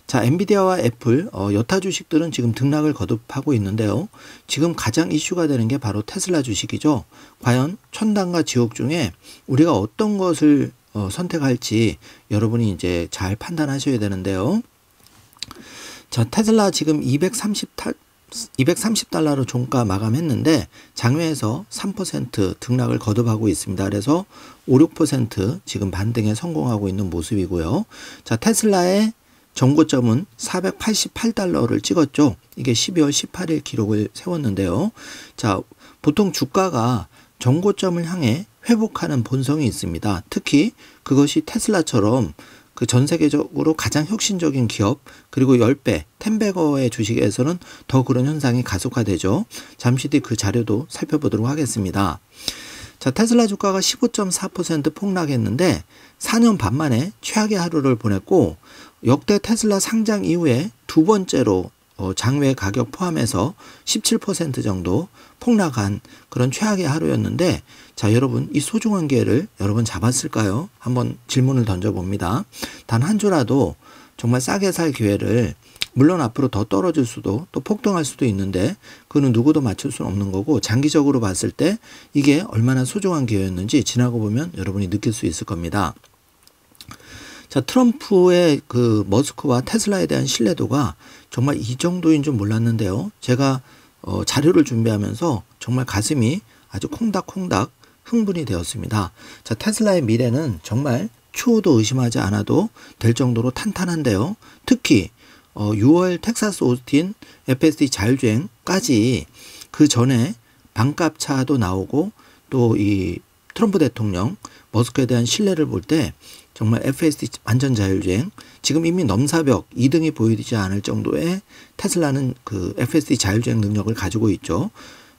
자, 엔비디아와 애플, 여타 주식들은 지금 등락을 거듭하고 있는데요. 지금 가장 이슈가 되는 게 바로 테슬라 주식이죠. 과연 천당과 지옥 중에 우리가 어떤 것을 선택할지 여러분이 이제 잘 판단하셔야 되는데요. 자, 테슬라 지금 230달러로 종가 마감했는데 장외에서 3% 등락을 거듭하고 있습니다. 그래서 5, 6% 지금 반등에 성공하고 있는 모습이고요. 자, 테슬라의 정고점은 488달러를 찍었죠. 이게 12월 18일 기록을 세웠는데요. 자, 보통 주가가 정고점을 향해 회복하는 본성이 있습니다. 특히 그것이 테슬라처럼 그 전 세계적으로 가장 혁신적인 기업, 그리고 10배, 10배거의 주식에서는 더 그런 현상이 가속화되죠. 잠시 뒤 그 자료도 살펴보도록 하겠습니다. 자, 테슬라 주가가 15.4% 폭락했는데 4년 반 만에 최악의 하루를 보냈고, 역대 테슬라 상장 이후에 두 번째로 장외 가격 포함해서 17% 정도 폭락한 그런 최악의 하루였는데, 자, 여러분 이 소중한 기회를 여러분 잡았을까요? 한번 질문을 던져봅니다. 단 한 주라도 정말 싸게 살 기회를, 물론 앞으로 더 떨어질 수도 또 폭등할 수도 있는데 그거는 누구도 맞출 수는 없는 거고, 장기적으로 봤을 때 이게 얼마나 소중한 기회였는지 지나고 보면 여러분이 느낄 수 있을 겁니다. 자, 트럼프의 그 머스크와 테슬라에 대한 신뢰도가 정말 이 정도인 줄 몰랐는데요. 제가 자료를 준비하면서 정말 가슴이 아주 콩닥콩닥 흥분이 되었습니다. 자, 테슬라의 미래는 정말 추호도 의심하지 않아도 될 정도로 탄탄한데요. 특히 6월 텍사스 오스틴 FSD 자율주행까지 그 전에 반값차도 나오고, 또 이 트럼프 대통령 머스크에 대한 신뢰를 볼 때 정말 FSD 완전 자율주행, 지금 이미 넘사벽 2등이 보이지 않을 정도의 테슬라는 그 FSD 자율주행 능력을 가지고 있죠.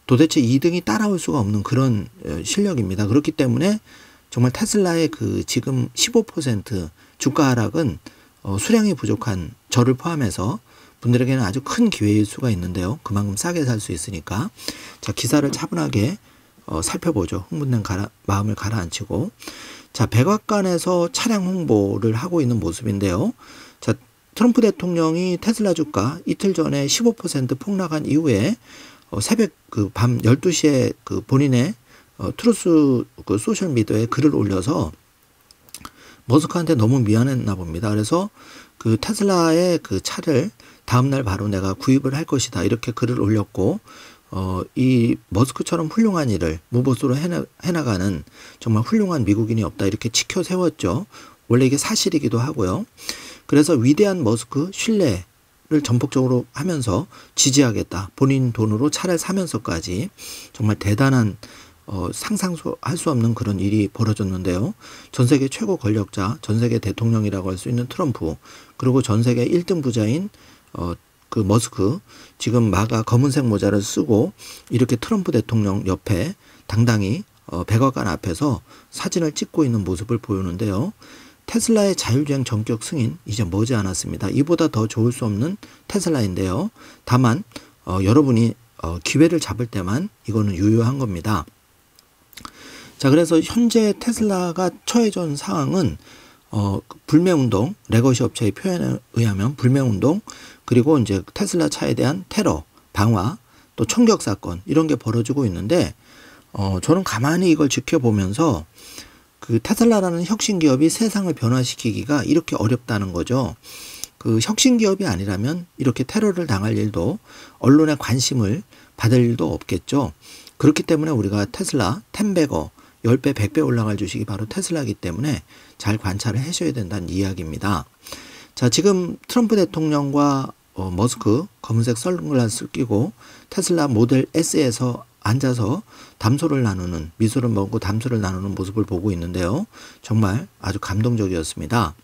도대체 2등이 따라올 수가 없는 그런 실력입니다. 그렇기 때문에 정말 테슬라의 그 지금 15% 주가 하락은 수량이 부족한 저를 포함해서 분들에게는 아주 큰 기회일 수가 있는데요. 그만큼 싸게 살 수 있으니까. 자, 기사를 차분하게 살펴보죠. 흥분된 마음을 가라앉히고. 자, 백악관에서 차량 홍보를 하고 있는 모습인데요. 자, 트럼프 대통령이 테슬라 주가 이틀 전에 15% 폭락한 이후에 새벽 그 밤 12시에 그 본인의 트루스 그 소셜 미디어에 글을 올려서 머스크한테 너무 미안했나 봅니다. 그래서 그 테슬라의 그 차를 다음날 바로 내가 구입을 할 것이다, 이렇게 글을 올렸고, 이 머스크처럼 훌륭한 일을 무보수로 해나가는 정말 훌륭한 미국인이 없다, 이렇게 치켜 세웠죠. 원래 이게 사실이기도 하고요. 그래서 위대한 머스크 신뢰를 전폭적으로 하면서 지지하겠다, 본인 돈으로 차를 사면서까지 정말 대단한 상상할 수 없는 그런 일이 벌어졌는데요. 전 세계 최고 권력자, 전 세계 대통령이라고 할 수 있는 트럼프, 그리고 전 세계 1등 부자인 그 머스크, 지금 마가 검은색 모자를 쓰고 이렇게 트럼프 대통령 옆에 당당히 백악관 앞에서 사진을 찍고 있는 모습을 보이는데요. 테슬라의 자율주행 전격 승인 이제 머지 않았습니다. 이보다 더 좋을 수 없는 테슬라인데요. 다만 여러분이 기회를 잡을 때만 이거는 유효한 겁니다. 자, 그래서 현재 테슬라가 처해져 있는 상황은 불매운동, 레거시 업체의 표현에 의하면 불매운동, 그리고 이제 테슬라 차에 대한 테러, 방화, 또 총격 사건, 이런 게 벌어지고 있는데, 저는 가만히 이걸 지켜보면서 그 테슬라라는 혁신 기업이 세상을 변화시키기가 이렇게 어렵다는 거죠. 그 혁신 기업이 아니라면 이렇게 테러를 당할 일도, 언론의 관심을 받을 일도 없겠죠. 그렇기 때문에 우리가 테슬라, 텐베거, 10배, 100배 올라갈 주식이 바로 테슬라이기 때문에 잘 관찰을 하셔야 된다는 이야기입니다. 자, 지금 트럼프 대통령과 머스크 검은색 선글라스를 끼고 테슬라 모델 S에서 앉아서 담소를 나누는, 미소를 먹고 담소를 나누는 모습을 보고 있는데요. 정말 아주 감동적이었습니다.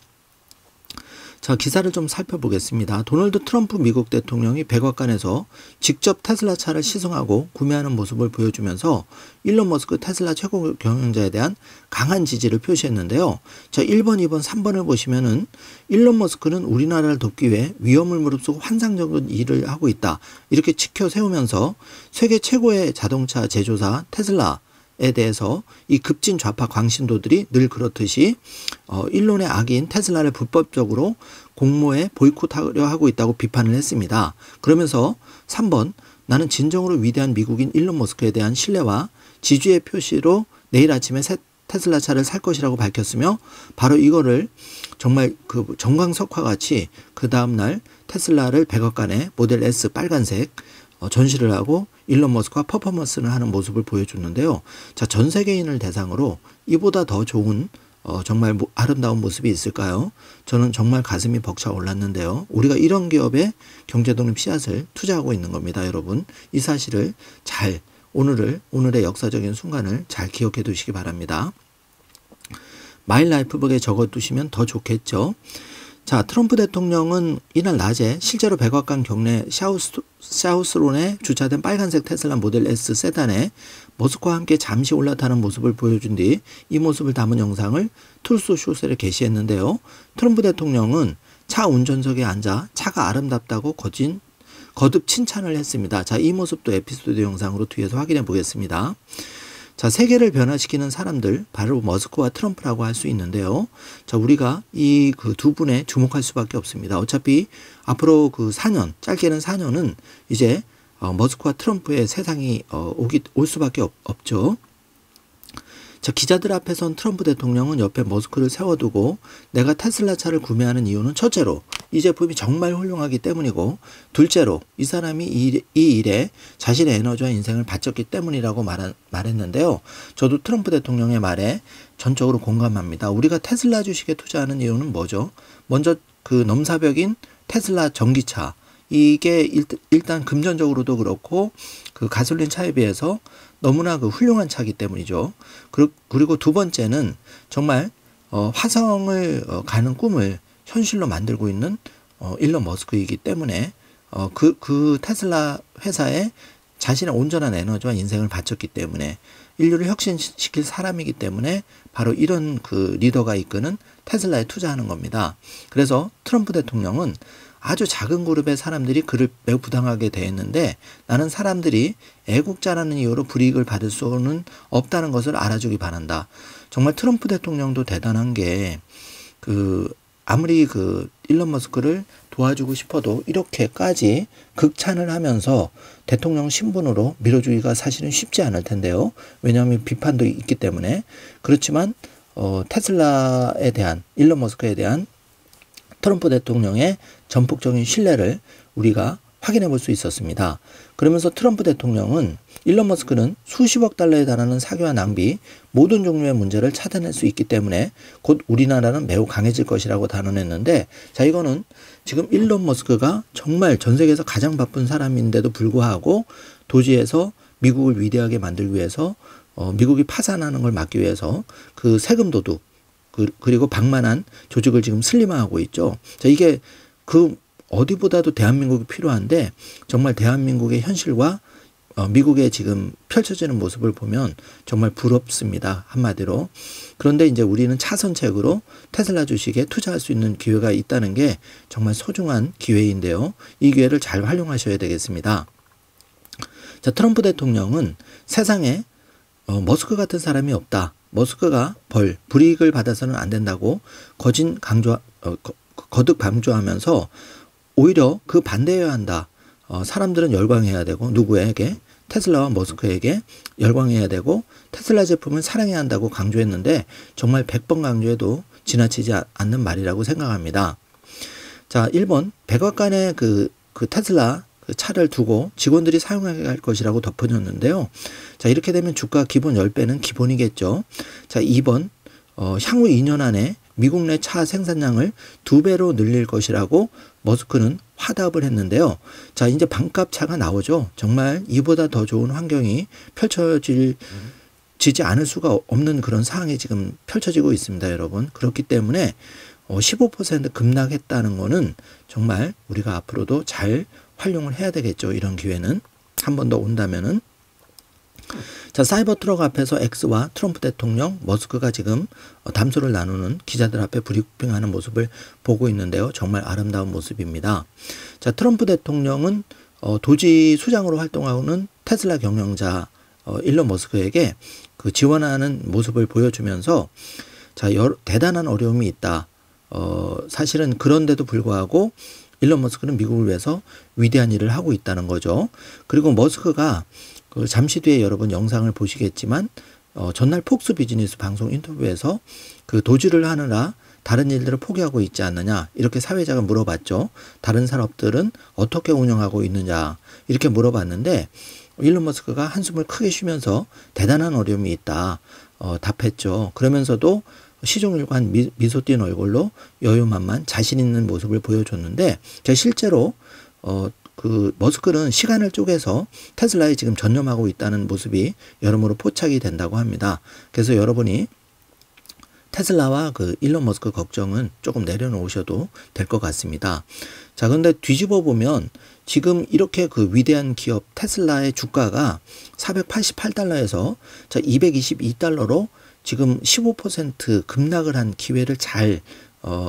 자, 기사를 좀 살펴보겠습니다. 도널드 트럼프 미국 대통령이 백악관에서 직접 테슬라 차를 시승하고 구매하는 모습을 보여주면서 일론 머스크 테슬라 최고 경영자에 대한 강한 지지를 표시했는데요. 자, 1번, 2번, 3번을 보시면은 일론 머스크는 우리나라를 돕기 위해 위험을 무릅쓰고 환상적인 일을 하고 있다, 이렇게 지켜 세우면서 세계 최고의 자동차 제조사 테슬라에 대해서 이 급진 좌파 광신도들이 늘 그렇듯이 일론의 악인 테슬라를 불법적으로 공모에 보이콧하려 하고 있다고 비판을 했습니다. 그러면서 3번, 나는 진정으로 위대한 미국인 일론 머스크에 대한 신뢰와 지지의 표시로 내일 아침에 새 테슬라 차를 살 것이라고 밝혔으며, 바로 이거를 정말 그 정광석화 같이 그 다음날 테슬라를 백악관에 모델 S 빨간색 전시를 하고 일론 머스크와 퍼포먼스를 하는 모습을 보여줬는데요. 자, 전 세계인을 대상으로 이보다 더 좋은 정말 아름다운 모습이 있을까요? 저는 정말 가슴이 벅차 올랐는데요. 우리가 이런 기업에 경제독립 씨앗을 투자하고 있는 겁니다, 여러분. 이 사실을 잘 오늘의 역사적인 순간을 잘 기억해 두시기 바랍니다. 마일라이프북에 적어두시면 더 좋겠죠. 자, 트럼프 대통령은 이날 낮에 실제로 백악관 경내 샤우스론에 주차된 빨간색 테슬라 모델 S 세단에 머스크와 함께 잠시 올라타는 모습을 보여준 뒤 이 모습을 담은 영상을 트루스 소셜에 게시했는데요. 트럼프 대통령은 차 운전석에 앉아 차가 아름답다고 거듭 칭찬을 했습니다. 자, 이 모습도 에피소드 영상으로 뒤에서 확인해 보겠습니다. 자, 세계를 변화시키는 사람들, 바로 머스크와 트럼프라고 할 수 있는데요. 자, 우리가 이 그 두 분에 주목할 수밖에 없습니다. 어차피 앞으로 그 4년, 짧게는 4년은 이제 머스크와 트럼프의 세상이 올 수밖에 없죠. 자, 기자들 앞에선 트럼프 대통령은 옆에 머스크를 세워두고 내가 테슬라 차를 구매하는 이유는 첫째로 이 제품이 정말 훌륭하기 때문이고, 둘째로 이 사람이 이 일에 자신의 에너지와 인생을 바쳤기 때문이라고 말했는데요. 저도 트럼프 대통령의 말에 전적으로 공감합니다. 우리가 테슬라 주식에 투자하는 이유는 뭐죠? 먼저 그 넘사벽인 테슬라 전기차, 이게 일단 금전적으로도 그렇고 그 가솔린 차에 비해서 너무나 그 훌륭한 차이기 때문이죠. 그리고 두 번째는 정말 화성을 가는 꿈을 현실로 만들고 있는 일론 머스크이기 때문에 그 테슬라 회사에 자신의 온전한 에너지와 인생을 바쳤기 때문에, 인류를 혁신시킬 사람이기 때문에 바로 이런 그 리더가 이끄는 테슬라에 투자하는 겁니다. 그래서 트럼프 대통령은 아주 작은 그룹의 사람들이 그를 매우 부당하게 대했는데, 나는 사람들이 애국자라는 이유로 불이익을 받을 수는 없다는 것을 알아주기 바란다. 정말 트럼프 대통령도 대단한 게 아무리 일론 머스크를 도와주고 싶어도 이렇게까지 극찬을 하면서 대통령 신분으로 밀어주기가 사실은 쉽지 않을 텐데요. 왜냐하면 비판도 있기 때문에. 그렇지만 테슬라에 대한, 일론 머스크에 대한 트럼프 대통령의 전폭적인 신뢰를 우리가 확인해 볼 수 있었습니다. 그러면서 트럼프 대통령은 일론 머스크는 수십억 달러에 달하는 사기와 낭비, 모든 종류의 문제를 찾아낼 수 있기 때문에 곧 우리나라는 매우 강해질 것이라고 단언했는데, 자, 이거는 지금 일론 머스크가 정말 전 세계에서 가장 바쁜 사람인데도 불구하고 도지에서 미국을 위대하게 만들기 위해서 미국이 파산하는 걸 막기 위해서 그 세금 도둑 그리고 방만한 조직을 지금 슬림화하고 있죠. 자, 이게 어디보다도 대한민국이 필요한데, 정말 대한민국의 현실과 미국의 지금 펼쳐지는 모습을 보면 정말 부럽습니다, 한마디로. 그런데 이제 우리는 차선책으로 테슬라 주식에 투자할 수 있는 기회가 있다는 게 정말 소중한 기회인데요. 이 기회를 잘 활용하셔야 되겠습니다. 자, 트럼프 대통령은 세상에 머스크 같은 사람이 없다, 머스크가 불이익을 받아서는 안 된다고 거듭 강조하면서 오히려 그 반대해야 한다. 사람들은 열광해야 되고, 누구에게? 테슬라와 머스크에게 열광해야 되고 테슬라 제품을 사랑해야 한다고 강조했는데, 정말 100번 강조해도 지나치지 않는 말이라고 생각합니다. 자, 1번 백악관의 그 테슬라 그 차를 두고 직원들이 사용하게 할 것이라고 덧붙였는데요. 자, 이렇게 되면 주가 기본 10배는 기본이겠죠. 자, 2번 향후 2년 안에 미국 내 차 생산량을 2배로 늘릴 것이라고 머스크는 화답을 했는데요. 자, 이제 반값 차가 나오죠. 정말 이보다 더 좋은 환경이 펼쳐지지 않을 수가 없는 그런 상황이 지금 펼쳐지고 있습니다, 여러분. 그렇기 때문에 15% 급락했다는 거는 정말 우리가 앞으로도 잘 활용을 해야 되겠죠. 이런 기회는 한 번 더 온다면은. 자, 사이버 트럭 앞에서 X와 트럼프 대통령, 머스크가 지금 담소를 나누는 기자들 앞에 브리핑하는 모습을 보고 있는데요. 정말 아름다운 모습입니다. 자, 트럼프 대통령은 도지 수장으로 활동하는 테슬라 경영자 일론 머스크에게 그 지원하는 모습을 보여주면서 자, 대단한 어려움이 있다. 사실은 그런데도 불구하고 일론 머스크는 미국을 위해서 위대한 일을 하고 있다는 거죠. 그리고 머스크가 그 잠시 뒤에 여러분 영상을 보시겠지만 전날 폭스 비즈니스 방송 인터뷰에서 그 도지를 하느라 다른 일들을 포기하고 있지 않느냐 이렇게 사회자가 물어봤죠. 다른 산업들은 어떻게 운영하고 있느냐 이렇게 물어봤는데 일론 머스크가 한숨을 크게 쉬면서 대단한 어려움이 있다 답했죠. 그러면서도 시종일관 미소 띈 얼굴로 여유만만 자신 있는 모습을 보여줬는데 실제로 그 머스크는 시간을 쪼개서 테슬라에 지금 전념하고 있다는 모습이 여러모로 포착이 된다고 합니다. 그래서 여러분이 테슬라와 그 일론 머스크 걱정은 조금 내려놓으셔도 될 것 같습니다. 자, 그런데 뒤집어 보면 지금 이렇게 그 위대한 기업 테슬라의 주가가 488달러에서 자 222달러로 지금 15% 급락을 한 기회를 잘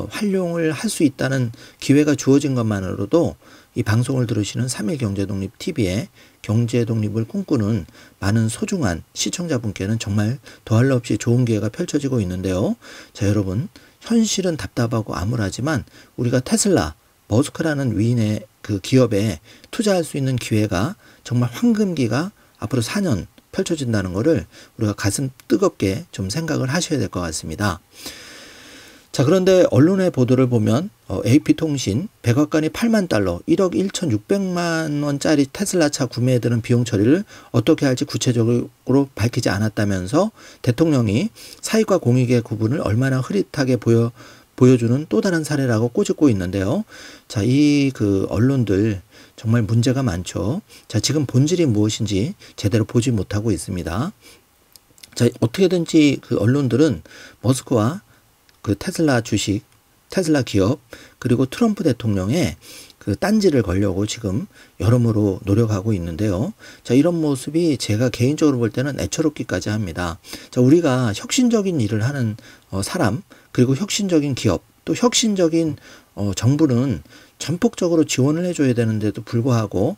활용을 할 수 있다는 기회가 주어진 것만으로도 이 방송을 들으시는 3일 경제독립 TV의 경제 독립을 꿈꾸는 많은 소중한 시청자분께는 정말 더할 나 없이 좋은 기회가 펼쳐지고 있는데요. 자, 여러분 현실은 답답하고 암울하지만 우리가 테슬라, 머스크라는 위인의 그 기업에 투자할 수 있는 기회가 정말 황금기가 앞으로 4년 펼쳐진다는 것을 우리가 가슴 뜨겁게 좀 생각을 하셔야 될 것 같습니다. 자, 그런데 언론의 보도를 보면 AP통신 백악관이 8만 달러 1억 1,600만 원짜리 테슬라 차 구매에 드는 비용 처리를 어떻게 할지 구체적으로 밝히지 않았다면서 대통령이 사익과 공익의 구분을 얼마나 흐릿하게 보여주는 또 다른 사례라고 꼬집고 있는데요. 자, 이 그 언론들 정말 문제가 많죠. 자, 지금 본질이 무엇인지 제대로 보지 못하고 있습니다. 자, 어떻게든지 그 언론들은 머스크와 그 테슬라 주식, 테슬라 기업, 그리고 트럼프 대통령의 그 딴지를 걸려고 지금 여러모로 노력하고 있는데요. 자, 이런 모습이 제가 개인적으로 볼 때는 애처롭기까지 합니다. 자, 우리가 혁신적인 일을 하는 사람, 그리고 혁신적인 기업, 또 혁신적인 정부는 전폭적으로 지원을 해줘야 되는데도 불구하고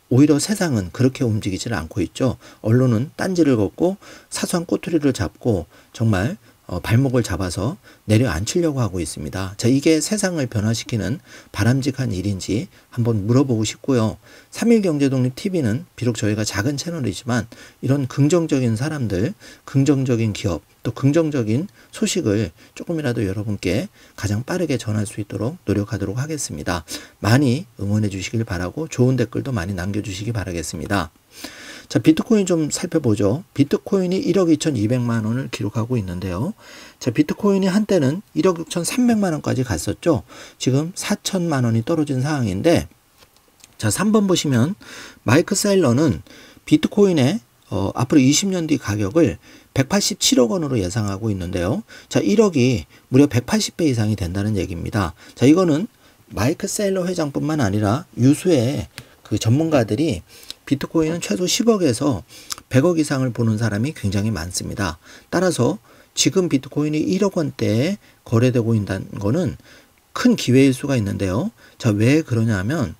오히려 세상은 그렇게 움직이지를 않고 있죠. 언론은 딴지를 걷고 사소한 꼬투리를 잡고 정말 발목을 잡아서 내려앉히려고 하고 있습니다. 자, 이게 세상을 변화시키는 바람직한 일인지 한번 물어보고 싶고요. 3일 경제독립 TV는 비록 저희가 작은 채널이지만 이런 긍정적인 사람들, 긍정적인 기업, 또 긍정적인 소식을 조금이라도 여러분께 가장 빠르게 전할 수 있도록 노력하도록 하겠습니다. 많이 응원해 주시길 바라고 좋은 댓글도 많이 남겨주시기 바라겠습니다. 자, 비트코인 좀 살펴보죠. 비트코인이 1억 2,200만 원을 기록하고 있는데요. 자, 비트코인이 한때는 1억 6,300만 원까지 갔었죠. 지금 4천만 원이 떨어진 상황인데, 자, 3번 보시면 마이크 셀러는 비트코인의 앞으로 20년 뒤 가격을 187억 원으로 예상하고 있는데요. 자, 1억이 무려 180배 이상이 된다는 얘기입니다. 자, 이거는 마이크 셀러 회장뿐만 아니라 유수의 그 전문가들이 비트코인은 최소 10억에서 100억 이상을 보는 사람이 굉장히 많습니다. 따라서 지금 비트코인이 1억 원대에 거래되고 있다는 거는 큰 기회일 수가 있는데요. 자, 왜 그러냐 하면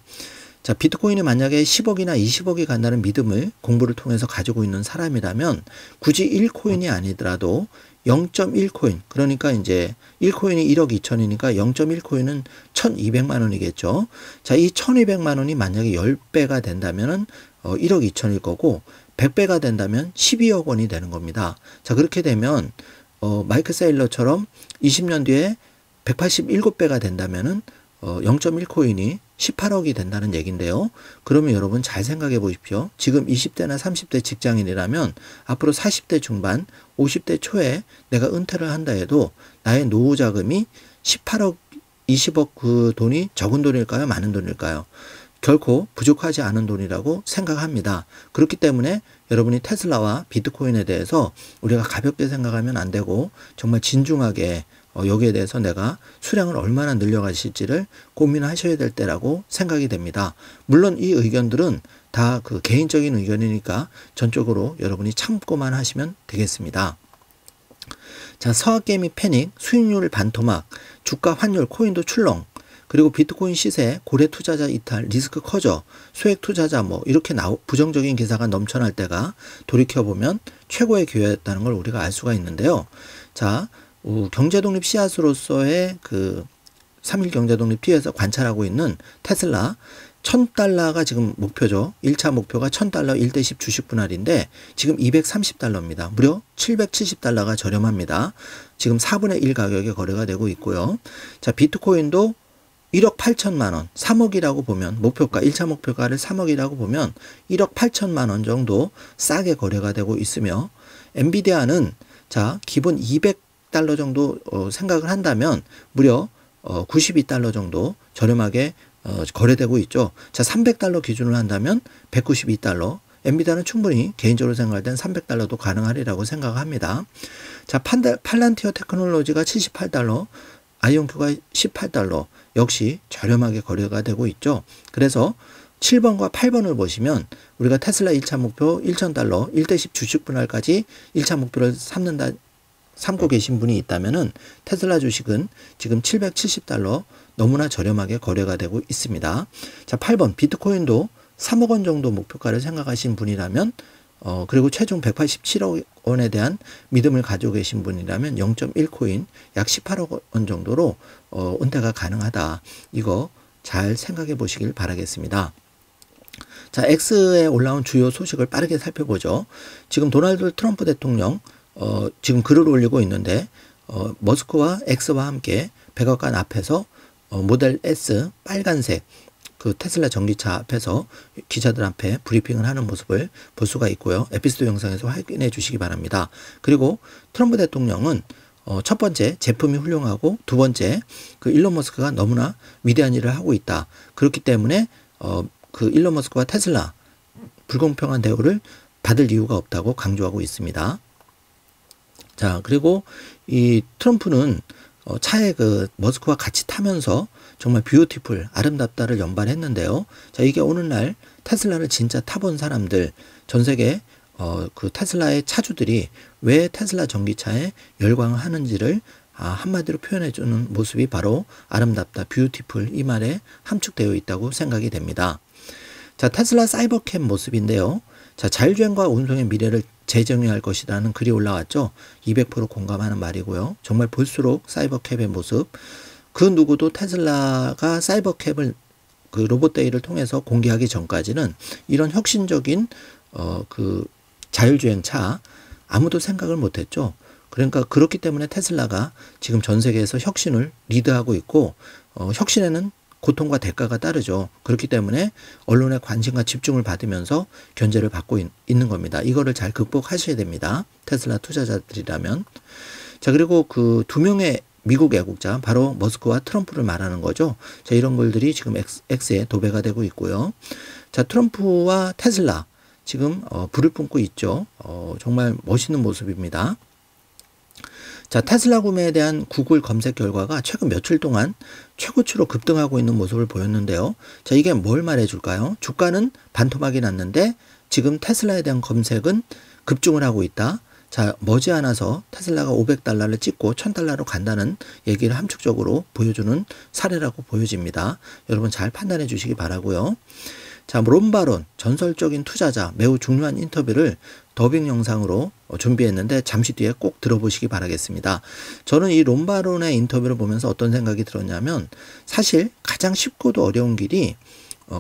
자, 비트코인이 만약에 10억이나 20억이 간다는 믿음을 공부를 통해서 가지고 있는 사람이라면 굳이 1코인이 아니더라도 0.1코인, 그러니까 이제 1코인이 1억 2천이니까 0.1코인은 1,200만 원이겠죠. 자, 이 1,200만 원이 만약에 10배가 된다면은 1억 2천일 거고 100배가 된다면 12억 원이 되는 겁니다. 자, 그렇게 되면 마이크 세일러처럼 20년 뒤에 187배가 된다면은 0.1코인이 18억이 된다는 얘기인데요. 그러면 여러분 잘 생각해 보십시오. 지금 20대나 30대 직장인이라면 앞으로 40대 중반, 50대 초에 내가 은퇴를 한다 해도 나의 노후 자금이 18억, 20억 그 돈이 적은 돈일까요? 많은 돈일까요? 결코 부족하지 않은 돈이라고 생각합니다. 그렇기 때문에 여러분이 테슬라와 비트코인에 대해서 우리가 가볍게 생각하면 안 되고 정말 진중하게 여기에 대해서 내가 수량을 얼마나 늘려가실지를 고민하셔야 될 때라고 생각이 됩니다. 물론 이 의견들은 다 그 개인적인 의견이니까 전적으로 여러분이 참고만 하시면 되겠습니다. 자, 서학개미 패닉, 수익률 반토막, 주가 환율, 코인도 출렁, 그리고 비트코인 시세, 고래 투자자 이탈, 리스크 커져, 소액 투자자 이렇게 부정적인 기사가 넘쳐날 때가 돌이켜보면 최고의 기회였다는 걸 우리가 알 수가 있는데요. 자, 경제독립 씨앗으로서의 그 3일 경제독립 TV에서 관찰하고 있는 테슬라 1000달러가 지금 목표죠. 1차 목표가 1000달러 1대10 주식 분할인데 지금 230달러입니다. 무려 770달러가 저렴합니다. 지금 4분의 1 가격에 거래가 되고 있고요. 자, 비트코인도 1억 8천만 원, 3억이라고 보면 목표가, 1차 목표가를 3억이라고 보면 1억 8천만 원 정도 싸게 거래가 되고 있으며 엔비디아는 자, 기본 200달러 정도 생각을 한다면 무려 92달러 정도 저렴하게 거래되고 있죠. 자, 300달러 기준으로 한다면 192달러. 엔비디아는 충분히 개인적으로 생각할 땐 300달러도 가능하리라고 생각합니다. 자, 팔란티어 테크놀로지가 78달러, 아이온큐가 18달러. 역시 저렴하게 거래가 되고 있죠. 그래서 7번과 8번을 보시면 우리가 테슬라 1차 목표 1,000달러, 1대10 주식 분할까지 1차 목표를 삼고 계신 분이 있다면은 테슬라 주식은 지금 770달러 너무나 저렴하게 거래가 되고 있습니다. 자, 8번 비트코인도 3억 원 정도 목표가를 생각하신 분이라면 그리고 최종 187억 원에 대한 믿음을 가지고 계신 분이라면 0.1코인 약 18억 원 정도로 은퇴가 가능하다. 이거 잘 생각해 보시길 바라겠습니다. 자, X에 올라온 주요 소식을 빠르게 살펴보죠. 지금 도널드 트럼프 대통령 지금 글을 올리고 있는데 머스크와 X와 함께 백악관 앞에서 모델 S 빨간색 그 테슬라 전기차 앞에서 기자들 앞에 브리핑을 하는 모습을 볼 수가 있고요. 에피소드 영상에서 확인해 주시기 바랍니다. 그리고 트럼프 대통령은 첫 번째 제품이 훌륭하고 두 번째 그 일론 머스크가 너무나 위대한 일을 하고 있다. 그렇기 때문에 그 일론 머스크와 테슬라 불공평한 대우를 받을 이유가 없다고 강조하고 있습니다. 자, 그리고 이 트럼프는 차에 그 머스크와 같이 타면서 정말 뷰티풀, 아름답다를 연발했는데요. 자, 이게 오늘날 테슬라를 진짜 타본 사람들, 전 세계 그 테슬라의 차주들이 왜 테슬라 전기차에 열광을 하는지를 한마디로 표현해주는 모습이 바로 아름답다, 뷰티풀 이 말에 함축되어 있다고 생각이 됩니다. 자, 테슬라 사이버캡 모습인데요. 자, 자율주행과 운송의 미래를 재정의할 것이라는 글이 올라왔죠. 200% 공감하는 말이고요. 정말 볼수록 사이버캡의 모습. 그 누구도 테슬라가 사이버캡을 그 로봇데이를 통해서 공개하기 전까지는 이런 혁신적인 그 자율주행차 아무도 생각을 못했죠. 그러니까 그렇기 때문에 테슬라가 지금 전 세계에서 혁신을 리드하고 있고 혁신에는 고통과 대가가 따르죠. 그렇기 때문에 언론의 관심과 집중을 받으면서 견제를 받고 있는 겁니다. 이거를 잘 극복하셔야 됩니다. 테슬라 투자자들이라면. 자, 그리고 그 두 명의 미국 애국자 바로 머스크와 트럼프를 말하는 거죠. 자, 이런 글들이 지금 X에 도배가 되고 있고요. 자, 트럼프와 테슬라 지금 불을 뿜고 있죠. 정말 멋있는 모습입니다. 자, 테슬라 구매에 대한 구글 검색 결과가 최근 며칠 동안 최고치로 급등하고 있는 모습을 보였는데요. 자, 이게 뭘 말해줄까요? 주가는 반토막이 났는데 지금 테슬라에 대한 검색은 급증을 하고 있다. 자, 머지않아서 테슬라가 500달러를 찍고 1000달러로 간다는 얘기를 함축적으로 보여주는 사례라고 보여집니다. 여러분 잘 판단해 주시기 바라고요. 자, 론바론 전설적인 투자자 매우 중요한 인터뷰를 더빙 영상으로 준비했는데 잠시 뒤에 꼭 들어보시기 바라겠습니다. 저는 이 론바론의 인터뷰를 보면서 어떤 생각이 들었냐면 사실 가장 쉽고도 어려운 길이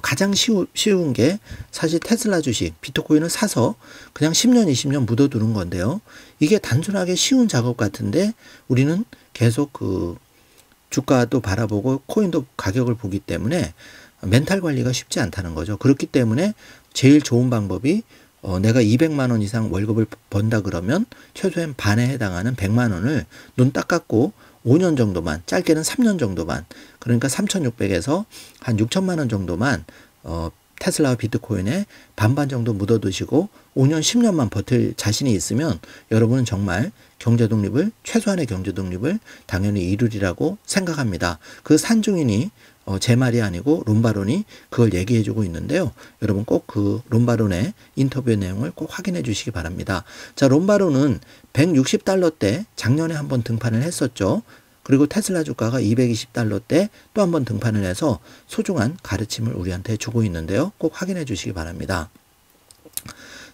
가장 쉬운 게 사실 테슬라 주식, 비트코인을 사서 그냥 10년, 20년 묻어두는 건데요. 이게 단순하게 쉬운 작업 같은데 우리는 계속 그 주가도 바라보고 코인도 가격을 보기 때문에 멘탈 관리가 쉽지 않다는 거죠. 그렇기 때문에 제일 좋은 방법이 내가 200만 원 이상 월급을 번다 그러면 최소한 반에 해당하는 100만 원을 눈 딱 감고 5년 정도만, 짧게는 3년 정도만, 그러니까 3,600에서 한 6천만 원 정도만 테슬라와 비트코인에 반반 정도 묻어두시고 5년, 10년만 버틸 자신이 있으면 여러분은 정말 경제 독립을, 최소한의 경제 독립을 당연히 이루리라고 생각합니다. 그 산증인이 제 말이 아니고 롬바론이 그걸 얘기해주고 있는데요. 여러분 꼭 그 롬바론의 인터뷰 내용을 꼭 확인해 주시기 바랍니다. 자, 롬바론은 160달러대 작년에 한번 등판을 했었죠. 그리고 테슬라 주가가 220달러대 또 한번 등판을 해서 소중한 가르침을 우리한테 주고 있는데요. 꼭 확인해 주시기 바랍니다.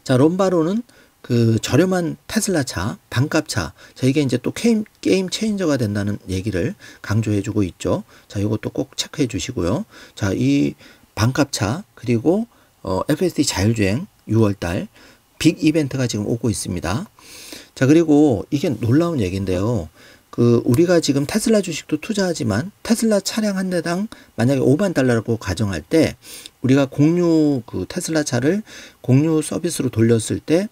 자, 롬바론은 그 저렴한 테슬라 차, 반값 차. 자, 이게 이제 또 게임 체인저가 된다는 얘기를 강조해 주고 있죠. 자, 이것도 꼭 체크해 주시고요. 자, 이 반값 차, 그리고 FSD 자율주행 6월달 빅 이벤트가 지금 오고 있습니다. 자, 그리고 이게 놀라운 얘기인데요. 그 우리가 지금 테슬라 주식도 투자하지만 테슬라 차량 한 대당 만약에 5만 달러라고 가정할 때 우리가 공유 그 테슬라 차를 공유 서비스로 돌렸을 때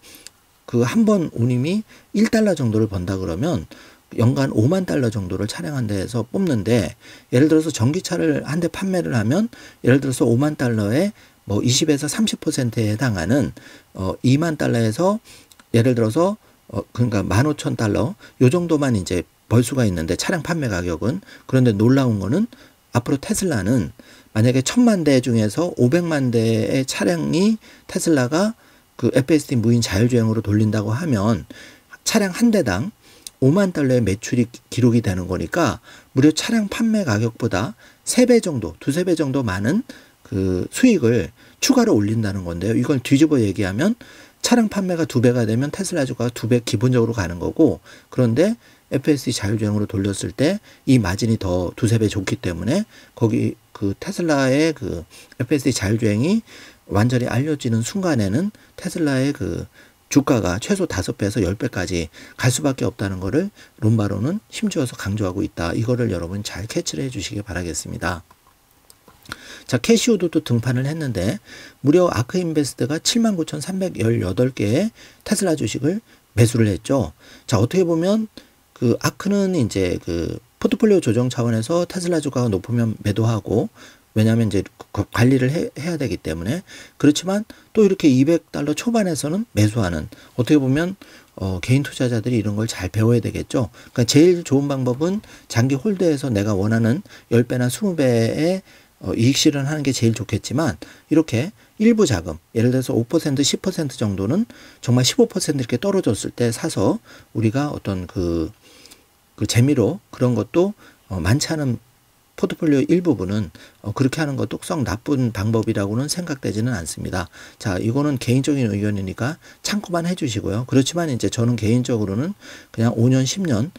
그 한 번 운임이 1달러 정도를 번다 그러면 연간 5만 달러 정도를 차량 한 대에서 뽑는데, 예를 들어서 전기차를 한 대 판매를 하면 예를 들어서 5만 달러에 뭐 20에서 30%에 해당하는 2만 달러에서 예를 들어서 그러니까 15,000달러 요 정도만 이제 벌 수가 있는데 차량 판매 가격은. 그런데 놀라운 거는 앞으로 테슬라는 만약에 1,000만 대 중에서 500만 대의 차량이 테슬라가 그 FSD 무인 자율주행으로 돌린다고 하면 차량 한 대당 5만 달러의 매출이 기록이 되는 거니까 무려 차량 판매 가격보다 3배 정도, 2~3배 정도 많은 그 수익을 추가로 올린다는 건데요. 이걸 뒤집어 얘기하면 차량 판매가 2배가 되면 테슬라 주가가 2배 기본적으로 가는 거고, 그런데 FSD 자율주행으로 돌렸을 때 이 마진이 더 2~3배 좋기 때문에 거기 그 테슬라의 그 FSD 자율주행이 완전히 알려지는 순간에는 테슬라의 그 주가가 최소 5배에서 10배까지 갈 수밖에 없다는 것을 롬바론은 힘주어서 강조하고 있다. 이거를 여러분 잘 캐치를 해 주시기 바라겠습니다. 자, 캐시우도 또 등판을 했는데 무려 아크인베스트가 79,318개의 테슬라 주식을 매수를 했죠. 자, 어떻게 보면 그 아크는 이제 그 포트폴리오 조정 차원에서 테슬라 주가가 높으면 매도하고, 왜냐하면 이제 관리를 해야 되기 때문에. 그렇지만 또 이렇게 200달러 초반에서는 매수하는, 어떻게 보면 개인 투자자들이 이런 걸 잘 배워야 되겠죠. 그러니까 제일 좋은 방법은 장기 홀드해서 내가 원하는 10배나 20배의 이익 실현하는 게 제일 좋겠지만, 이렇게 일부 자금, 예를 들어서 5%, 10% 정도는 정말 15% 이렇게 떨어졌을 때 사서 우리가 어떤 그 재미로 그런 것도 많지 않은 포트폴리오 일부분은 그렇게 하는 것도 썩 나쁜 방법이라고는 생각되지는 않습니다. 자, 이거는 개인적인 의견이니까 참고만 해주시고요. 그렇지만 이제 저는 개인적으로는 그냥 5년, 10년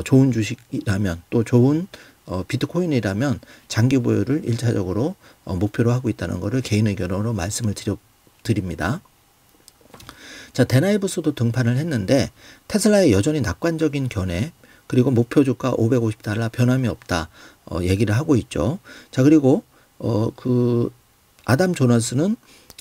좋은 주식이라면, 또 좋은 비트코인이라면 장기 보유를 1차적으로 목표로 하고 있다는 것을 개인 의견으로 말씀을 드립니다. 자, 데나이브스도 등판을 했는데 테슬라의 여전히 낙관적인 견해, 그리고 목표 주가 550달러 변함이 없다 얘기를 하고 있죠. 자, 그리고 그 아담 조너스는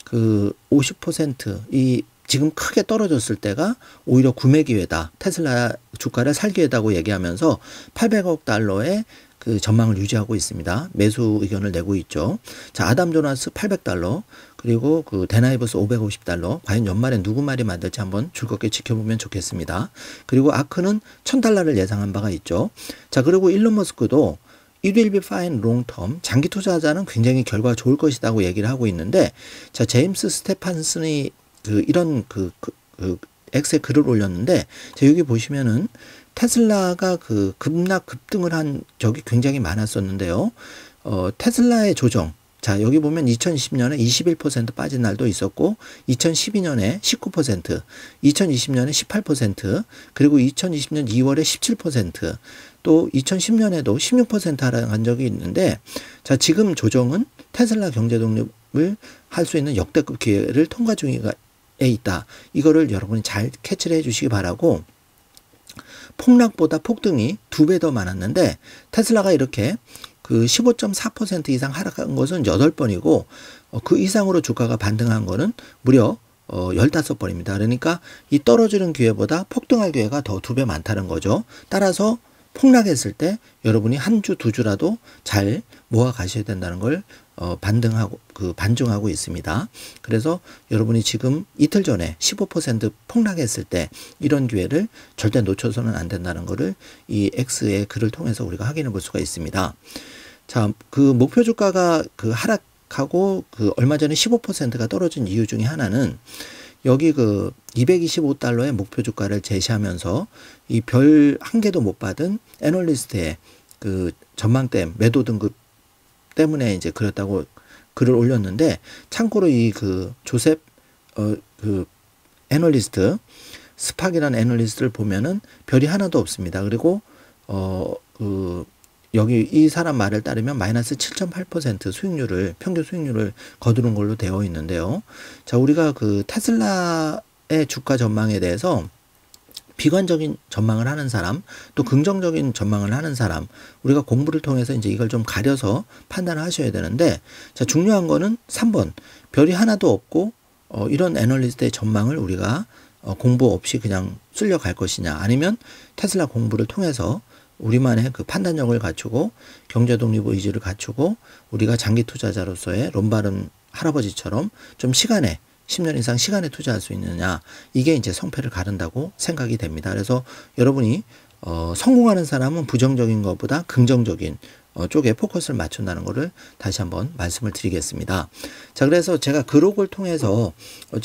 그 50% 이 지금 크게 떨어졌을 때가 오히려 구매 기회다, 테슬라 주가를 살 기회다고 얘기하면서 800억 달러의 그 전망을 유지하고 있습니다. 매수 의견을 내고 있죠. 자, 아담 조나스 800달러, 그리고 그 데나이브스 550달러. 과연 연말에 누구 말이 맞을지 한번 즐겁게 지켜보면 좋겠습니다. 그리고 아크는 1000달러를 예상한 바가 있죠. 자, 그리고 일론 머스크도 It will be fine long term. 장기 투자자는 굉장히 결과가 좋을 것이라고 얘기를 하고 있는데, 자, 제임스 스테판슨이 이런 X에 글을 올렸는데, 자, 여기 보시면은 테슬라가 그 급락 급등을 한 적이 굉장히 많았었는데요. 테슬라의 조정. 자, 여기 보면 2020년에 21% 빠진 날도 있었고, 2012년에 19%, 2020년에 18%, 그리고 2020년 2월에 17%, 또 2010년에도 16% 하락한 적이 있는데, 자, 지금 조정은 테슬라 경제 독립을 할 수 있는 역대급 기회를 통과 중에 있다. 이거를 여러분이 잘 캐치를 해 주시기 바라고, 폭락보다 폭등이 2배 더 많았는데 테슬라가 이렇게 그 15.4% 이상 하락한 것은 8번이고 그 이상으로 주가가 반등한 거는 무려 15번입니다. 그러니까 이 떨어지는 기회보다 폭등할 기회가 더 2배 많다는 거죠. 따라서 폭락했을 때 여러분이 한 주, 두 주라도 잘 모아 가셔야 된다는 걸 반증하고 있습니다. 그래서 여러분이 지금 이틀 전에 15% 폭락했을 때 이런 기회를 절대 놓쳐서는 안 된다는 것을 이 X의 글을 통해서 우리가 확인해 볼 수가 있습니다. 자, 그 목표 주가가 그 하락하고 그 얼마 전에 15%가 떨어진 이유 중에 하나는 여기 그 225달러의 목표 주가를 제시하면서 이 별 한 개도 못 받은 애널리스트의 그 전망대 매도 등급 때문에 이제 그랬다고 글을 올렸는데, 참고로 이 그 조셉 그 애널리스트 스팍이라는 애널리스트를 보면은 별이 하나도 없습니다. 그리고 여기 이 사람 말을 따르면 마이너스 7.8% 수익률을, 평균 수익률을 거두는 걸로 되어 있는데요. 자, 우리가 그 테슬라의 주가 전망에 대해서 비관적인 전망을 하는 사람, 또 긍정적인 전망을 하는 사람, 우리가 공부를 통해서 이제 이걸 좀 가려서 판단을 하셔야 되는데, 자, 중요한 거는 3번. 별이 하나도 없고, 이런 애널리스트의 전망을 우리가 공부 없이 그냥 쓸려갈 것이냐, 아니면 테슬라 공부를 통해서 우리만의 그 판단력을 갖추고 경제 독립 의지를 갖추고 우리가 장기 투자자로서의 롬바른 할아버지처럼 좀 10년 이상 시간에 투자할 수 있느냐, 이게 이제 성패를 가른다고 생각이 됩니다. 그래서 여러분이 성공하는 사람은 부정적인 것보다 긍정적인 쪽에 포커스를 맞춘다는 것을 다시 한번 말씀을 드리겠습니다. 자, 그래서 제가 그록을 통해서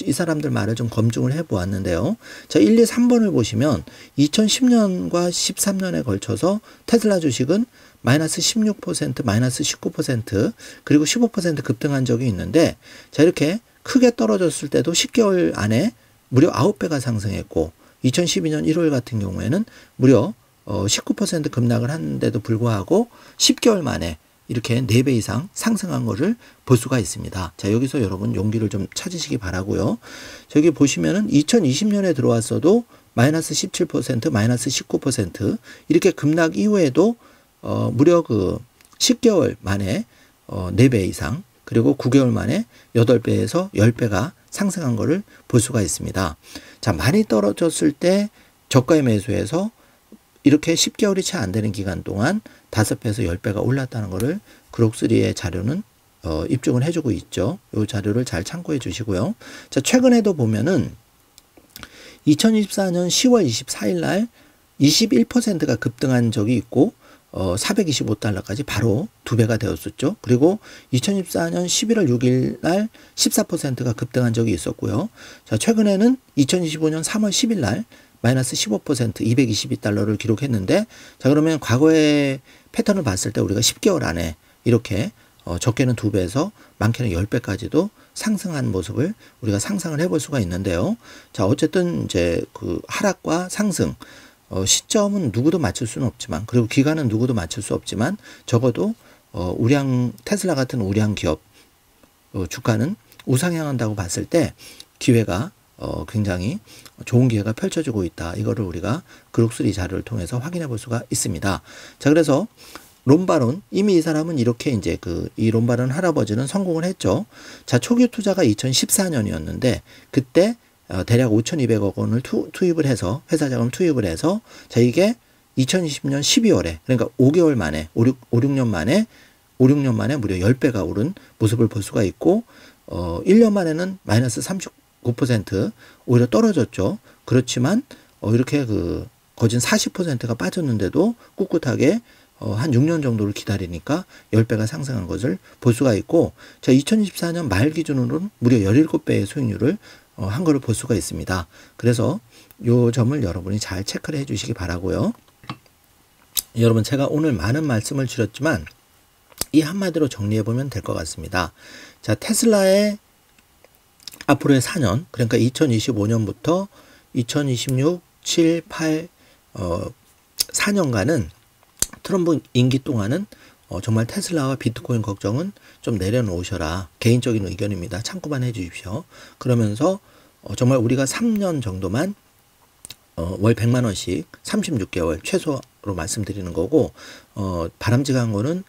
이 사람들 말을 좀 검증을 해 보았는데요. 자, 1, 2, 3번을 보시면 2010년과 13년에 걸쳐서 테슬라 주식은 마이너스 16%, 마이너스 19%, 그리고 15% 급등한 적이 있는데, 자, 이렇게 크게 떨어졌을 때도 10개월 안에 무려 9배가 상승했고, 2012년 1월 같은 경우에는 무려 19% 급락을 하는데도 불구하고 10개월 만에 이렇게 4배 이상 상승한 것을 볼 수가 있습니다. 자, 여기서 여러분 용기를 좀 찾으시기 바라고요. 저기 보시면은 2020년에 들어왔어도 마이너스 17%, 마이너스 19% 이렇게 급락 이후에도 무려 그 10개월 만에 4배 이상, 그리고 9개월 만에 8배에서 10배가 상승한 것을 볼 수가 있습니다. 자, 많이 떨어졌을 때 저가에 매수해서 이렇게 10개월이 채 안 되는 기간 동안 5배에서 10배가 올랐다는 것을 그록3의 자료는 입증을 해주고 있죠. 이 자료를 잘 참고해 주시고요. 자, 최근에도 보면은 2024년 10월 24일 날 21%가 급등한 적이 있고 425달러까지 바로 2배가 되었었죠. 그리고 2024년 11월 6일 날 14%가 급등한 적이 있었고요. 자, 최근에는 2025년 3월 10일 날 마이너스 15% 222달러를 기록했는데, 자, 그러면 과거의 패턴을 봤을 때 우리가 10개월 안에 이렇게 적게는 2배에서 많게는 10배까지도 상승한 모습을 우리가 상상을 해볼 수가 있는데요. 자, 어쨌든 이제 그 하락과 상승, 시점은 누구도 맞출 수는 없지만, 그리고 기간은 누구도 맞출 수 없지만, 적어도 테슬라 같은 우량 기업 주가는 우상향한다고 봤을 때 기회가 굉장히 좋은 기회가 펼쳐지고 있다. 이거를 우리가 그록3 자료를 통해서 확인해 볼 수가 있습니다. 자, 그래서 롬바론, 이미 이 사람은 이렇게 이제 이 롬바론 할아버지는 성공을 했죠. 자, 초기 투자가 2014년이었는데 그때 대략 5,200억 원을 투입을 해서, 회사 자금 투입을 해서, 자, 이게 2020년 12월에, 그러니까 5개월 만에, 5-6년 만에 무려 10배가 오른 모습을 볼 수가 있고, 1년 만에는 마이너스 39% 오히려 떨어졌죠. 그렇지만, 이렇게 거진 40%가 빠졌는데도 꿋꿋하게 한 6년 정도를 기다리니까 10배가 상승한 것을 볼 수가 있고, 자, 2024년 말 기준으로는 무려 17배의 수익률을 한 거를 볼 수가 있습니다. 그래서 요 점을 여러분이 잘 체크를 해 주시기 바라고요. 여러분, 제가 오늘 많은 말씀을 드렸지만 이 한마디로 정리해 보면 될 것 같습니다. 자, 테슬라의 앞으로의 4년, 그러니까 2025년부터 2026, 7, 8, 4년간은 트럼프 임기 동안은 정말 테슬라와 비트코인 걱정은 좀 내려놓으셔라. 개인적인 의견입니다. 참고만 해 주십시오. 그러면서 정말 우리가 3년 정도만 월 100만 원씩 36개월 최소로 말씀드리는 거고, 바람직한 거는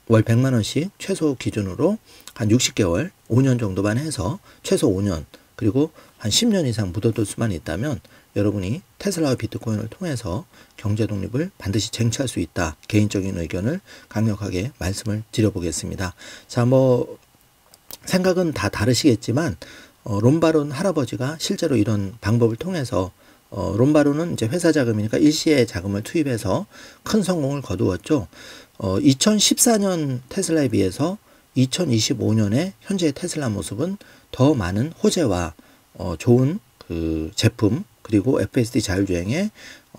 월 100만 원씩 최소 기준으로 한 60개월, 5년 정도만 해서 최소 5년, 그리고 한 10년 이상 묻어둘 수만 있다면 여러분이 테슬라와 비트코인을 통해서 경제 독립을 반드시 쟁취할 수 있다. 개인적인 의견을 강력하게 말씀을 드려보겠습니다. 자, 생각은 다 다르시겠지만, 롬바론 할아버지가 실제로 이런 방법을 통해서 롬바론은 이제 회사 자금이니까 일시에 자금을 투입해서 큰 성공을 거두었죠. 2014년 테슬라에 비해서 2025년에 현재의 테슬라 모습은 더 많은 호재와 좋은 그 제품, 그리고 FSD 자율주행의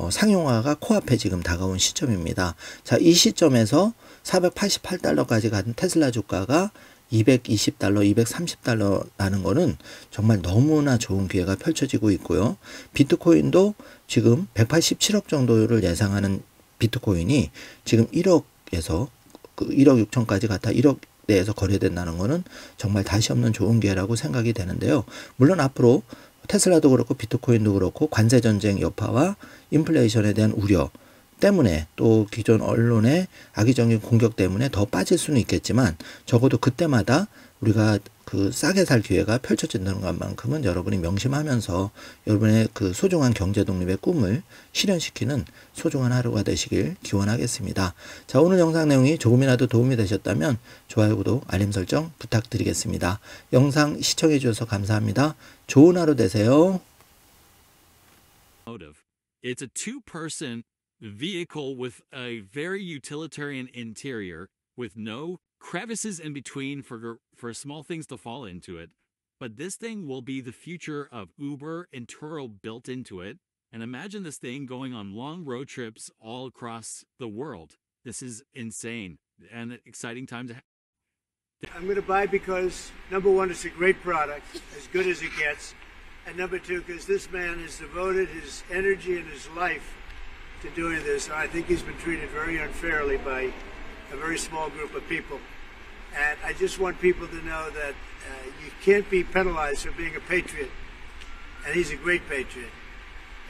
상용화가 코앞에 지금 다가온 시점입니다. 자, 이 시점에서 488달러까지 간 테슬라 주가가 220달러, 230달러라는 거는 정말 너무나 좋은 기회가 펼쳐지고 있고요. 비트코인도 지금 187억 정도를 예상하는 비트코인이 지금 1억에서 1억 6천까지 갔다 1억 내에서 거래된다는 거는 정말 다시 없는 좋은 기회라고 생각이 되는데요. 물론 앞으로 테슬라도 그렇고 비트코인도 그렇고 관세 전쟁 여파와 인플레이션에 대한 우려 때문에, 또 기존 언론의 악의적인 공격 때문에 더 빠질 수는 있겠지만, 적어도 그때마다 우리가 그 싸게 살 기회가 펼쳐진다는 것만큼은 여러분이 명심하면서 여러분의 그 소중한 경제 독립의 꿈을 실현시키는 소중한 하루가 되시길 기원하겠습니다. 자, 오늘 영상 내용이 조금이라도 도움이 되셨다면 좋아요, 구독, 알림 설정 부탁드리겠습니다. 영상 시청해 주셔서 감사합니다. 좋은 하루 되세요.
It's a two-person vehicle with a very utilitarian interior with no crevices in between for small things to fall into it. But this thing will be the future of Uber and Turo built into it. And imagine this thing going on long road trips all across the world. This is insane and an exciting time to have.
I'm going to buy because, number one, it's a great product, as good as it gets. And number two, because this man has devoted his energy and his life to doing this. I think he's been treated very unfairly by a very small group of people. And I just want people to know that you can't be penalized for being a patriot. And he's a great patriot.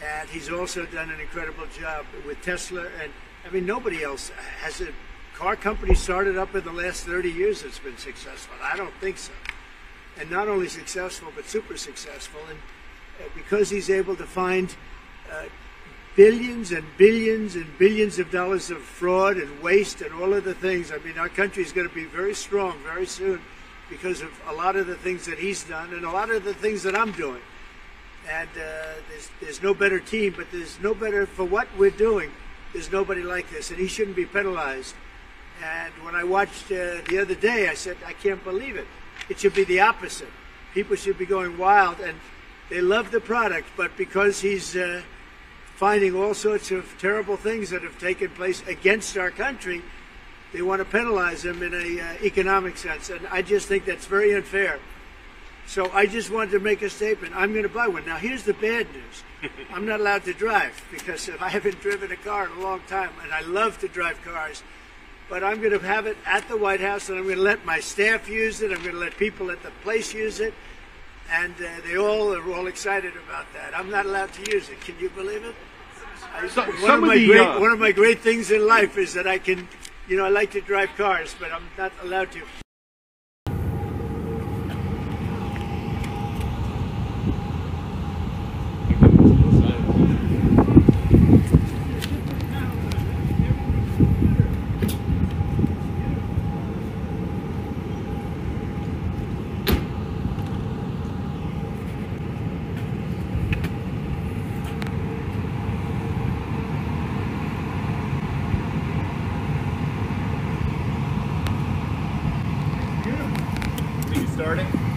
And he's also done an incredible job with Tesla. And I mean, nobody else has a car company started up in the last 30 years that's been successful. I don't think so. And not only successful, but super successful. And because he's able to find billions and billions and billions of dollars of fraud and waste and all of the things. I mean, our country is going to be very strong very soon because of a lot of the things that he's done and a lot of the things that I'm doing. And there's no better team, but there's no better for what we're doing. There's nobody like this, and he shouldn't be penalized. And when I watched the other day, I said, I can't believe it. It should be the opposite. People should be going wild, and they love the product, but because he's finding all sorts of terrible things that have taken place against our country, they want to penalize him in an economic sense. And I just think that's very unfair. So I just wanted to make a statement. I'm going to buy one. Now, here's the bad news. I'm not allowed to drive because I haven't driven a car in a long time, and I love to drive cars. But I'm going to have it at the White House, and I'm going to let my staff use it. I'm going to let people at the place use it. And they all are all excited about that. I'm not allowed to use it. Can you believe it? One of my great things in life is that I can, I like to drive cars, but I'm not allowed to.
Starting.